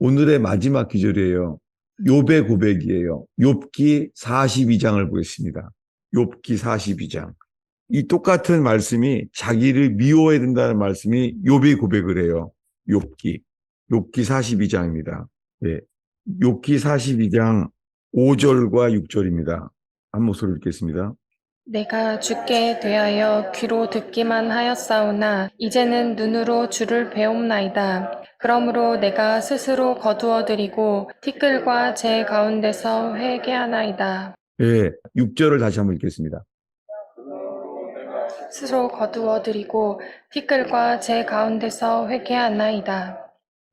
오늘의 마지막 기절이에요. 욥의 고백이에요. 욥기 42장을 보겠습니다. 욥기 42장. 이 똑같은 말씀이 자기를 미워해야 된다는 말씀이 욥이 고백을 해요. 욥기 42장입니다. 네. 욥기 42장 5절과 6절입니다. 한 목소리 읽겠습니다. 내가 주께 대하여 귀로 듣기만 하였사오나 이제는 눈으로 주를 배움나이다. 그러므로 내가 스스로 거두어드리고 티끌과 제 가운데서 회개하나이다. 예, 6절을 다시 한번 읽겠습니다. 스스로 거두어드리고 티끌과 제 가운데서 회개하나이다.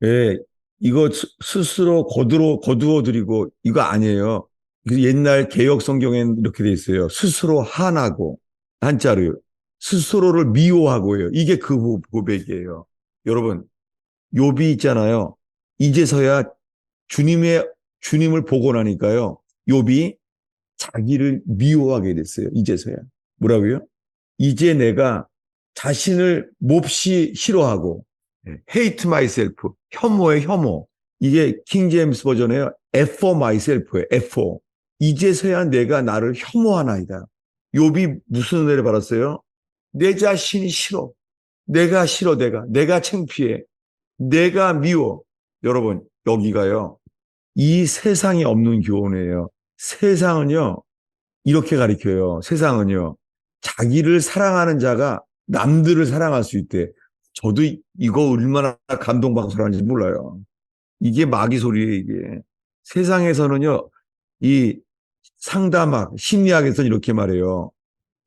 예, 이거 스스로 거두어드리고 이거 아니에요. 옛날 개역 성경엔 이렇게 돼 있어요. 스스로 한하고 한자로 스스로를 미워하고요. 이게 그 고백이에요. 여러분, 욥이 있잖아요. 이제서야 주님을 보고 나니까요. 욥이 자기를 미워하게 됐어요. 이제서야. 뭐라고요? 이제 내가 자신을 몹시 싫어하고 hate myself, 혐오의 혐오. 이게 킹 제임스 버전에요. F for myself예요. F for. 이제서야 내가 나를 혐오하나이다. 욥이 무슨 은혜를 받았어요? 내 자신이 싫어. 내가 싫어, 내가 창피해. 내가 미워. 여러분, 여기가요. 이 세상에 없는 교훈이에요. 세상은요, 이렇게 가리켜요. 세상은요, 자기를 사랑하는 자가 남들을 사랑할 수 있대. 저도 이거 얼마나 감동받고 살았는지 몰라요. 이게 마귀 소리예요, 이게. 세상에서는요, 이 상담학, 심리학에서는 이렇게 말해요.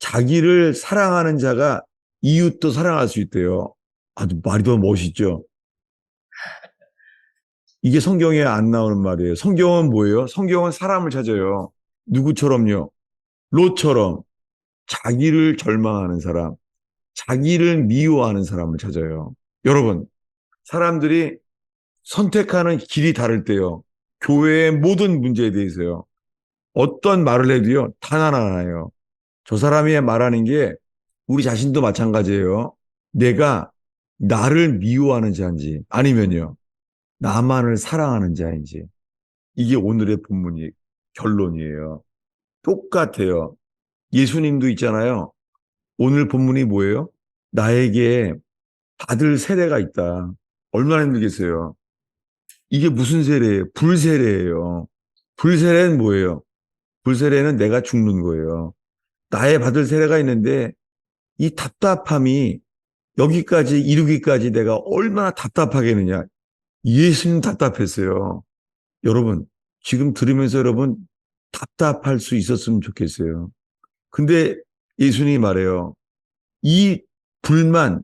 자기를 사랑하는 자가 이웃도 사랑할 수 있대요. 아주 말이 더 멋있죠. 이게 성경에 안 나오는 말이에요. 성경은 뭐예요? 성경은 사람을 찾아요. 누구처럼요? 롯처럼. 자기를 절망하는 사람, 자기를 미워하는 사람을 찾아요. 여러분, 사람들이 선택하는 길이 다를 때요. 교회의 모든 문제에 대해서요. 어떤 말을 해도요. 탄환하나요. 저 사람이 말하는 게 우리 자신도 마찬가지예요. 내가 나를 미워하는 자인지 아니면요. 나만을 사랑하는 자인지. 이게 오늘의 본문이 결론이에요. 똑같아요. 예수님도 있잖아요. 오늘 본문이 뭐예요? 나에게 받을 세례가 있다. 얼마나 힘들겠어요. 이게 무슨 세례예요? 불세례예요. 불세례는 뭐예요? 불세례는 내가 죽는 거예요. 나의 받을 세례가 있는데 이 답답함이 여기까지 이르기까지 내가 얼마나 답답하겠느냐. 예수님 답답했어요. 여러분, 지금 들으면서 여러분 답답할 수 있었으면 좋겠어요. 근데 예수님이 말해요. 이 불만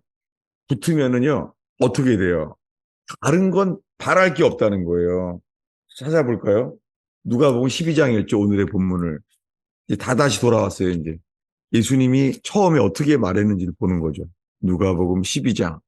붙으면은요, 어떻게 돼요? 다른 건 바랄 게 없다는 거예요. 찾아볼까요? 누가복음 12장이었죠, 오늘의 본문을. 이제 다 다시 돌아왔어요, 이제. 예수님이 처음에 어떻게 말했는지를 보는 거죠. 누가복음 12장.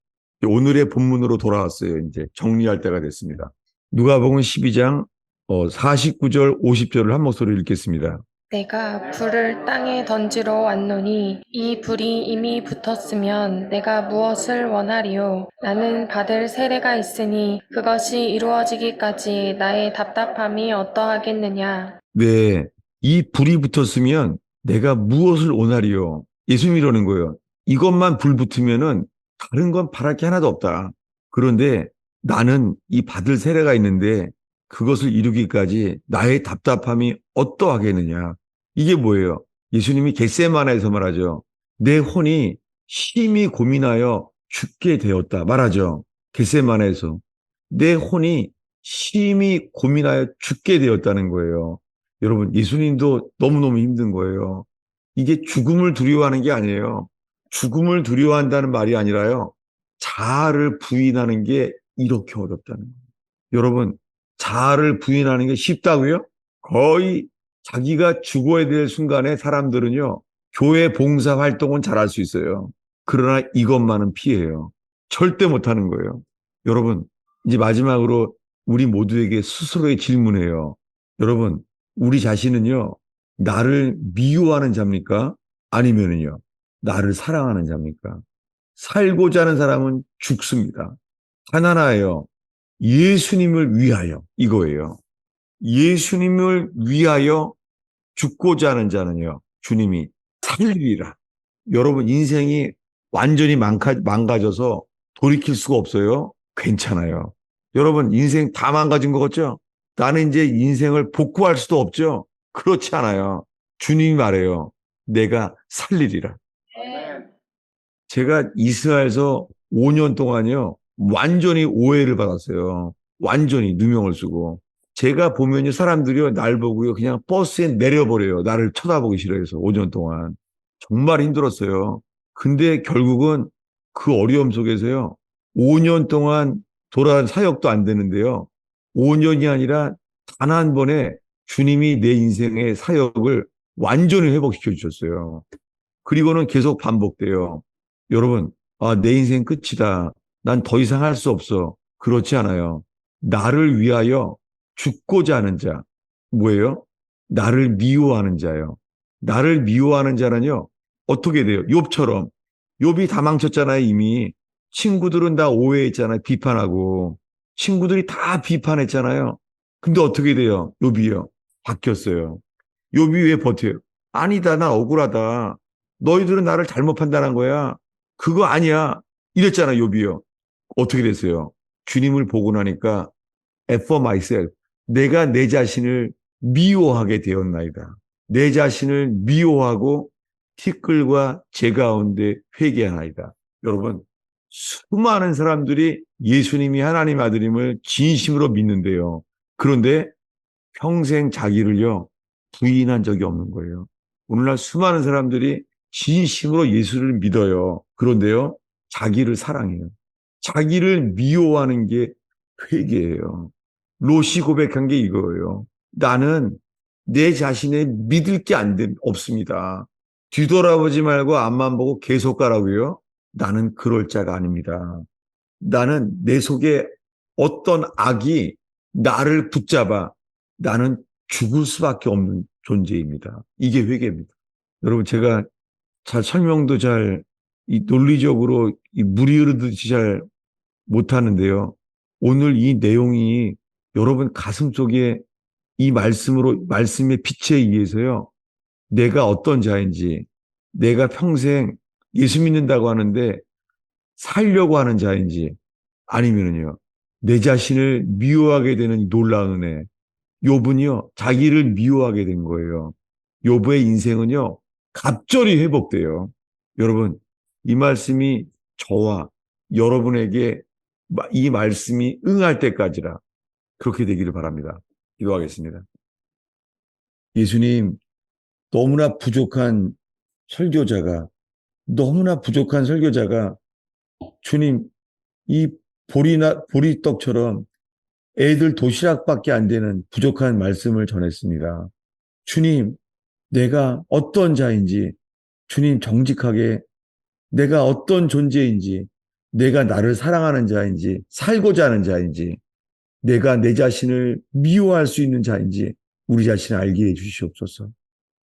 오늘의 본문으로 돌아왔어요, 이제. 정리할 때가 됐습니다. 누가복음 12장 49절, 50절을 한 목소리로 읽겠습니다. 내가 불을 땅에 던지러 왔노니 이 불이 이미 붙었으면 내가 무엇을 원하리요? 나는 받을 세례가 있으니 그것이 이루어지기까지 나의 답답함이 어떠하겠느냐? 네, 이 불이 붙었으면 내가 무엇을 원하리요? 예수님이 이러는 거예요. 이것만 불 붙으면은 다른 건 바랄 게 하나도 없다. 그런데 나는 이 받을 세례가 있는데 그것을 이루기까지 나의 답답함이 어떠하겠느냐. 이게 뭐예요? 예수님이 겟세마네에서 말하죠. 내 혼이 심히 고민하여 죽게 되었다 말하죠. 겟세마네에서. 내 혼이 심히 고민하여 죽게 되었다는 거예요. 여러분, 예수님도 너무너무 힘든 거예요. 이게 죽음을 두려워하는 게 아니에요. 죽음을 두려워한다는 말이 아니라요. 자아를 부인하는 게 이렇게 어렵다는 거예요. 여러분, 자아를 부인하는 게 쉽다고요? 거의 자기가 죽어야 될 순간에 사람들은요, 교회 봉사 활동은 잘할 수 있어요. 그러나 이것만은 피해요. 절대 못하는 거예요. 여러분, 이제 마지막으로 우리 모두에게 스스로의 질문이에요. 여러분, 우리 자신은요, 나를 미워하는 자입니까? 아니면은요, 나를 사랑하는 자입니까? 살고자 하는 사람은 죽습니다. 하나하나예요. 예수님을 위하여 이거예요. 예수님을 위하여 죽고자 하는 자는요. 주님이 살리리라. 여러분 인생이 완전히 망가져서 돌이킬 수가 없어요. 괜찮아요. 여러분 인생 다 망가진 거 같죠? 나는 이제 인생을 복구할 수도 없죠. 그렇지 않아요. 주님이 말해요. 내가 살리리라. 제가 이스라엘에서 5년 동안요. 완전히 오해를 받았어요. 완전히 누명을 쓰고. 제가 보면요. 사람들이요. 날 보고요. 그냥 버스에 내려버려요. 나를 쳐다보기 싫어해서 5년 동안. 정말 힘들었어요. 근데 결국은 그 어려움 속에서요. 5년 동안 돌아간 사역도 안 되는데요. 5년이 아니라 단 한 번에 주님이 내 인생의 사역을 완전히 회복시켜 주셨어요. 그리고는 계속 반복돼요. 여러분, 아, 내 인생 끝이다. 난 더 이상 할 수 없어. 그렇지 않아요. 나를 위하여 죽고자 하는 자. 뭐예요? 나를 미워하는 자요. 나를 미워하는 자는요. 어떻게 돼요? 욥처럼. 욥이 다 망쳤잖아요, 이미. 친구들은 다 오해했잖아요, 비판하고. 친구들이 다 비판했잖아요. 근데 어떻게 돼요? 욥이요. 바뀌었어요. 욥이 왜 버텨요? 아니다, 난 억울하다. 너희들은 나를 잘못 판단한 거야. 그거 아니야. 이랬잖아, 욥이요. 어떻게 됐어요? 주님을 보고 나니까 As for myself, 내가 내 자신을 미워하게 되었나이다. 내 자신을 미워하고 티끌과 재 가운데 회개하나이다. 여러분, 수많은 사람들이 예수님이 하나님 아들임을 진심으로 믿는데요. 그런데 평생 자기를요, 부인한 적이 없는 거예요. 오늘날 수많은 사람들이 진심으로 예수를 믿어요. 그런데요, 자기를 사랑해요. 자기를 미워하는 게 회개예요. 롯이 고백한 게 이거예요. 나는 내 자신의 믿을 게 없습니다. 뒤돌아보지 말고 앞만 보고 계속 가라고요. 나는 그럴 자가 아닙니다. 나는 내 속에 어떤 악이 나를 붙잡아 나는 죽을 수밖에 없는 존재입니다. 이게 회개입니다. 여러분, 제가 잘 설명도 잘 이 논리적으로 이 물이 흐르듯이 잘 못하는데요. 오늘 이 내용이 여러분 가슴 속에 이 말씀의 빛에 의해서요. 내가 어떤 자인지, 내가 평생 예수 믿는다고 하는데 살려고 하는 자인지, 아니면은요, 내 자신을 미워하게 되는 이 놀라운 은혜. 욥은요, 자기를 미워하게 된 거예요. 욥의 인생은요, 갑절이 회복돼요. 여러분, 이 말씀이 저와 여러분에게 이 말씀이 응할 때까지라 그렇게 되기를 바랍니다. 기도하겠습니다. 예수님, 너무나 부족한 설교자가, 너무나 부족한 설교자가 주님, 이 보리떡처럼 애들 도시락밖에 안 되는 부족한 말씀을 전했습니다. 주님, 내가 어떤 자인지, 주님 정직하게 내가 어떤 존재인지, 내가 나를 사랑하는 자인지, 살고자 하는 자인지, 내가 내 자신을 미워할 수 있는 자인지, 우리 자신을 알게 해 주시옵소서.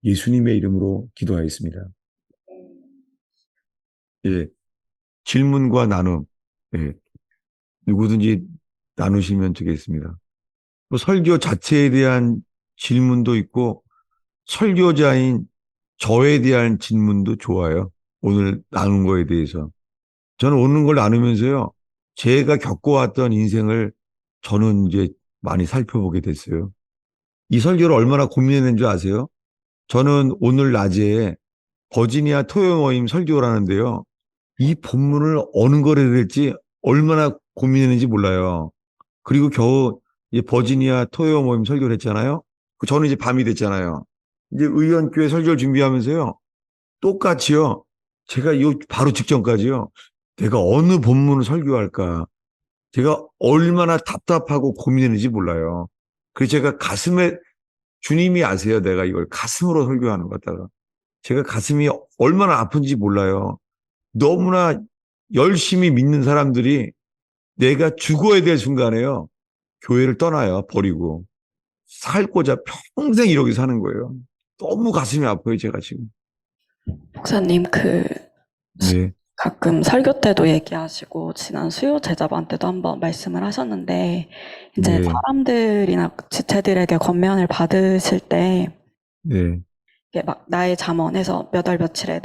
예수님의 이름으로 기도하였습니다. 예, 질문과 나눔, 예, 누구든지 나누시면 되겠습니다. 뭐 설교 자체에 대한 질문도 있고, 설교자인 저에 대한 질문도 좋아요. 오늘 나눈 거에 대해서. 저는 오는 걸 나누면서요, 제가 겪어왔던 인생을 저는 이제 많이 살펴보게 됐어요. 이 설교를 얼마나 고민했는 줄 아세요? 저는 오늘 낮에 버지니아 토요 모임 설교를 하는데요. 이 본문을 어느 걸 해야 될지 얼마나 고민했는지 몰라요. 그리고 겨우 이제 버지니아 토요 모임 설교를 했잖아요. 저는 이제 밤이 됐잖아요. 이제 의원교회 설교를 준비하면서요. 똑같이요. 제가 이 바로 직전까지요. 내가 어느 본문을 설교할까? 제가 얼마나 답답하고 고민했는지 몰라요. 그래서 제가 가슴에 주님이 아세요. 내가 이걸 가슴으로 설교하는 것 같다가 제가 가슴이 얼마나 아픈지 몰라요. 너무나 열심히 믿는 사람들이 내가 죽어야 될 순간에요. 교회를 떠나요. 버리고. 살고자 평생 이렇게 사는 거예요. 너무 가슴이 아파요. 제가 지금. 목사님, 네. 가끔 설교 때도 얘기하시고, 지난 수요 제자반 때도 한번 말씀을 하셨는데, 이제 네. 사람들이나 지체들에게 권면을 받으실 때, 네. 이게 막 나의 잠언에서 몇 월 며칠에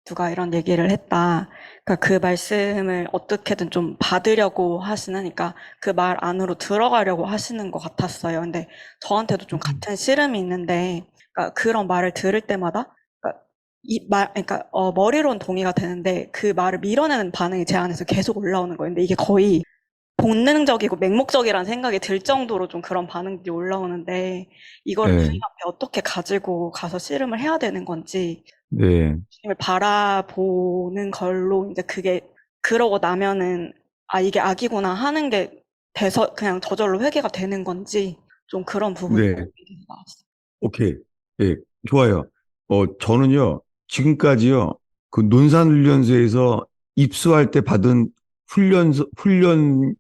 누가 이런 얘기를 했다. 그러니까 그 말씀을 어떻게든 좀 받으려고 하시는, 그러니까 그 말 안으로 들어가려고 하시는 것 같았어요. 근데 저한테도 좀 같은 씨름이 있는데, 그러니까 그런 말을 들을 때마다, 그러니까 머리로는 동의가 되는데 그 말을 밀어내는 반응이 제 안에서 계속 올라오는 거예요. 근데 이게 거의 본능적이고 맹목적이라는 생각이 들 정도로 좀 그런 반응들이 올라오는데 이거를 네. 주님 앞에 어떻게 가지고 가서 씨름을 해야 되는 건지, 네. 주님을 바라보는 걸로 이제 그게 그러고 나면은 이게 악이구나 하는 게 돼서 그냥 저절로 회개가 되는 건지, 좀 그런 부분이 네. 고민이 나왔어요. 오케이. 예, 좋아요. 저는요, 지금까지요, 그 논산훈련소에서 입수할 때 받은 훈련용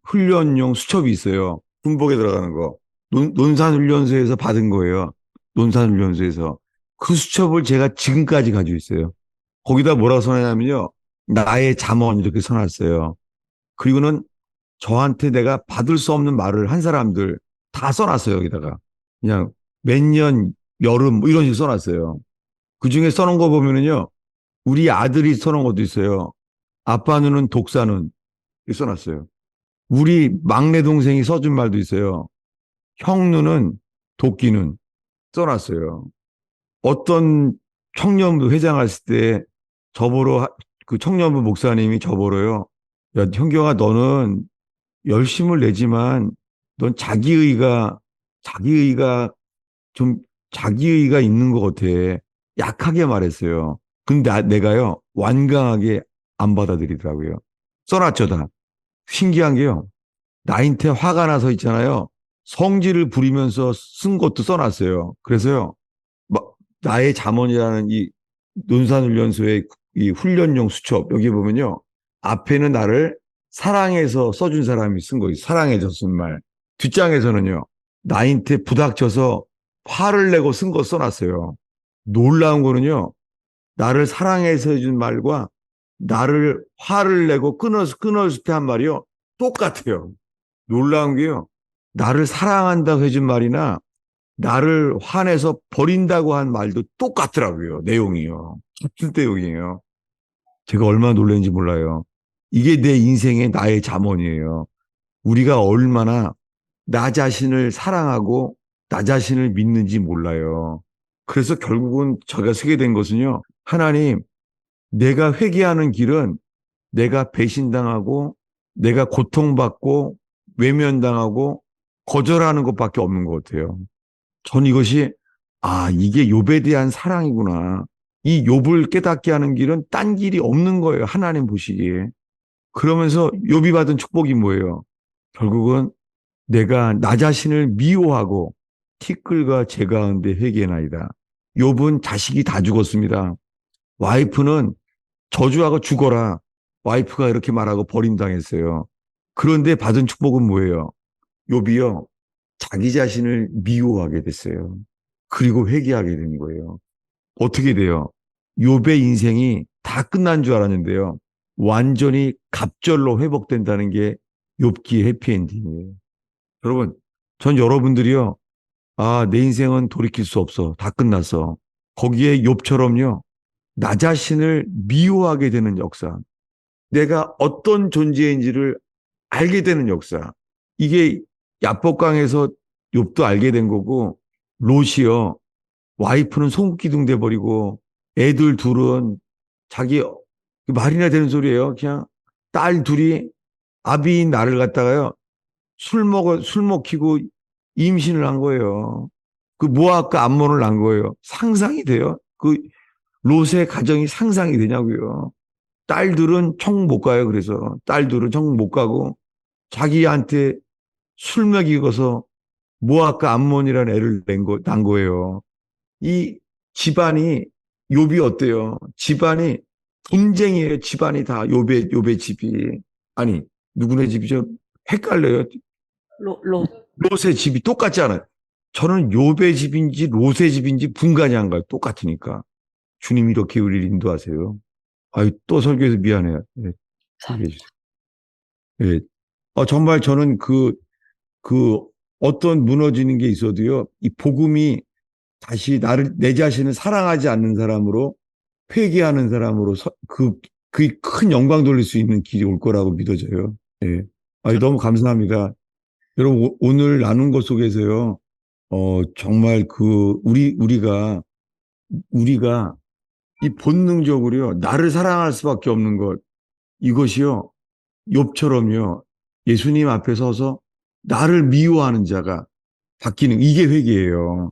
수첩이 있어요. 군복에 들어가는 거. 논산훈련소에서 받은 거예요. 논산훈련소에서. 그 수첩을 제가 지금까지 가지고 있어요. 거기다 뭐라고 써놨냐면요. 나의 잠언 이렇게 써놨어요. 그리고는 저한테 내가 받을 수 없는 말을 한 사람들 다 써놨어요, 여기다가. 그냥 몇 년, 여름, 뭐 이런 식으로 써놨어요. 그 중에 써놓은 거 보면은요, 우리 아들이 써놓은 것도 있어요. 아빠 눈은 독사 눈. 이렇게 써놨어요. 우리 막내 동생이 써준 말도 있어요. 형 눈은 도끼 눈. 써놨어요. 어떤 청년부 회장했을 때 저보러, 그 청년부 목사님이 저보러요. 야, 형경아, 너는 열심을 내지만 넌 자기의가 좀 자기의가 있는 것 같아. 약하게 말했어요. 근데 내가요, 완강하게 안 받아들이더라고요. 써놨죠, 다. 신기한 게요. 나한테 화가 나서 있잖아요. 성질을 부리면서 쓴 것도 써놨어요. 그래서요, 나의 잠언이라는 이 논산훈련소의 이 훈련용 수첩 여기 보면요. 앞에는 나를 사랑해서 써준 사람이 쓴 거예요. 사랑해서 쓴 말. 뒷장에서는요. 나한테 부닥쳐서 화를 내고 쓴 거 써놨어요. 놀라운 거는요. 나를 사랑해서 해준 말과 나를 화를 내고 끊었을 때 한 말이요. 똑같아요. 놀라운 게요. 나를 사랑한다고 해준 말이나 나를 화내서 버린다고 한 말도 똑같더라고요. 내용이요. 같은 내용이에요. 제가 얼마나 놀랐는지 몰라요. 이게 내 인생의 나의 잠언이에요. 우리가 얼마나 나 자신을 사랑하고 나 자신을 믿는지 몰라요. 그래서 결국은 제가 쓰게 된 것은요. 하나님, 내가 회개하는 길은 내가 배신당하고 내가 고통받고 외면당하고 거절하는 것밖에 없는 것 같아요. 전 이것이 이게 욥에 대한 사랑이구나. 이 욥을 깨닫게 하는 길은 딴 길이 없는 거예요. 하나님 보시기에. 그러면서 욥이 받은 축복이 뭐예요? 결국은 내가 나 자신을 미워하고 티끌과 재 가운데 회개나이다. 욥은 자식이 다 죽었습니다. 와이프는 저주하고 죽어라. 와이프가 이렇게 말하고 버림당했어요. 그런데 받은 축복은 뭐예요? 욥이요. 자기 자신을 미워하게 됐어요. 그리고 회개하게 된 거예요. 어떻게 돼요? 욥의 인생이 다 끝난 줄 알았는데요. 완전히 갑절로 회복된다는 게 욥기의 해피엔딩이에요. 여러분, 전 여러분들이요. 내 인생은 돌이킬 수 없어. 다 끝났어. 거기에 욥처럼요. 나 자신을 미워하게 되는 역사. 내가 어떤 존재인지를 알게 되는 역사. 이게 야복강에서 욥도 알게 된 거고, 롯이요. 와이프는 소금기둥 돼버리고, 애들 둘은 자기 말이나 되는 소리예요. 그냥 딸 둘이 아비인 나를 갖다가요. 술 먹히고 임신을 한 거예요. 그 모압과 암몬을 낳은 거예요. 상상이 돼요? 그 롯의 가정이 상상이 되냐고요. 딸들은 청 못 가요. 그래서 딸들은 청 못 가고 자기한테 술 먹이고서 모압과 암몬이라는 애를 낳은 거예요. 이 집안이 욥이 어때요? 집안이 분쟁이에요. 집안이 다 욥의 집이. 아니 누구네 집이죠? 헷갈려요. 롯. 롯의 집이 똑같지 않아요. 저는 욥의 집인지 롯의 집인지 분간이 안 가요. 똑같으니까. 주님이 이렇게 우리를 인도하세요. 또 설교해서 미안해요. 네, 설교해 주세요. 네. 정말 저는 그 어떤 무너지는 게 있어도요. 이 복음이 다시 내 자신을 사랑하지 않는 사람으로 회개하는 사람으로 그 큰 영광 돌릴 수 있는 길이 올 거라고 믿어져요. 예. 너무 감사합니다. 여러분, 오늘 나눈 것 속에서요, 정말 우리가 이 본능적으로요, 나를 사랑할 수밖에 없는 것, 이것이요, 욥처럼요, 예수님 앞에 서서 나를 미워하는 자가 바뀌는, 이게 회개예요.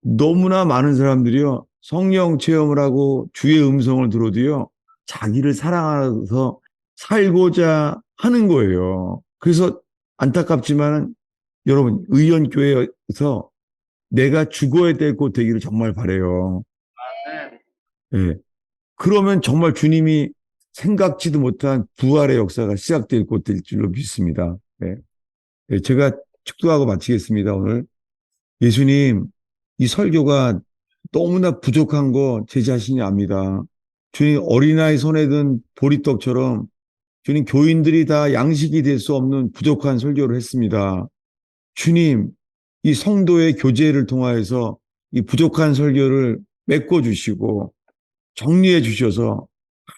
너무나 많은 사람들이요, 성령 체험을 하고 주의 음성을 들어도요, 자기를 사랑하면서 살고자 하는 거예요. 그래서 안타깝지만 여러분, 의원교회에서 내가 죽어야 될 곳 되기를 정말 바라요. 예. 그러면 정말 주님이 생각지도 못한 부활의 역사가 시작될 곳 될 줄로 믿습니다. 예. 예, 제가 축도하고 마치겠습니다, 오늘. 예수님, 이 설교가 너무나 부족한 거 제 자신이 압니다. 주님, 어린아이 손에 든 보리떡처럼 주님, 교인들이 다 양식이 될 수 없는 부족한 설교를 했습니다. 주님, 이 성도의 교제를 통하여서 이 부족한 설교를 메꿔주시고 정리해 주셔서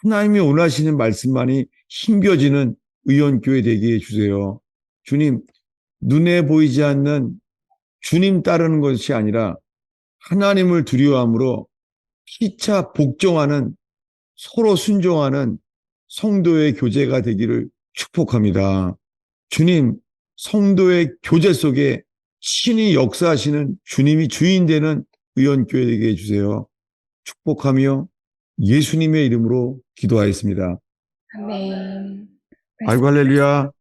하나님이 원하시는 말씀만이 힘겨지는 의원교회 되게 해주세요. 주님, 눈에 보이지 않는 주님 따르는 것이 아니라 하나님을 두려워함으로 피차 복종하는 서로 순종하는 성도의 교제가 되기를 축복합니다. 주님, 성도의 교제 속에 신이 역사하시는 주님이 주인 되는 의원교회 되게 해주세요. 축복하며 예수님의 이름으로 기도하였습니다. 아멘. 아이고 할렐루야.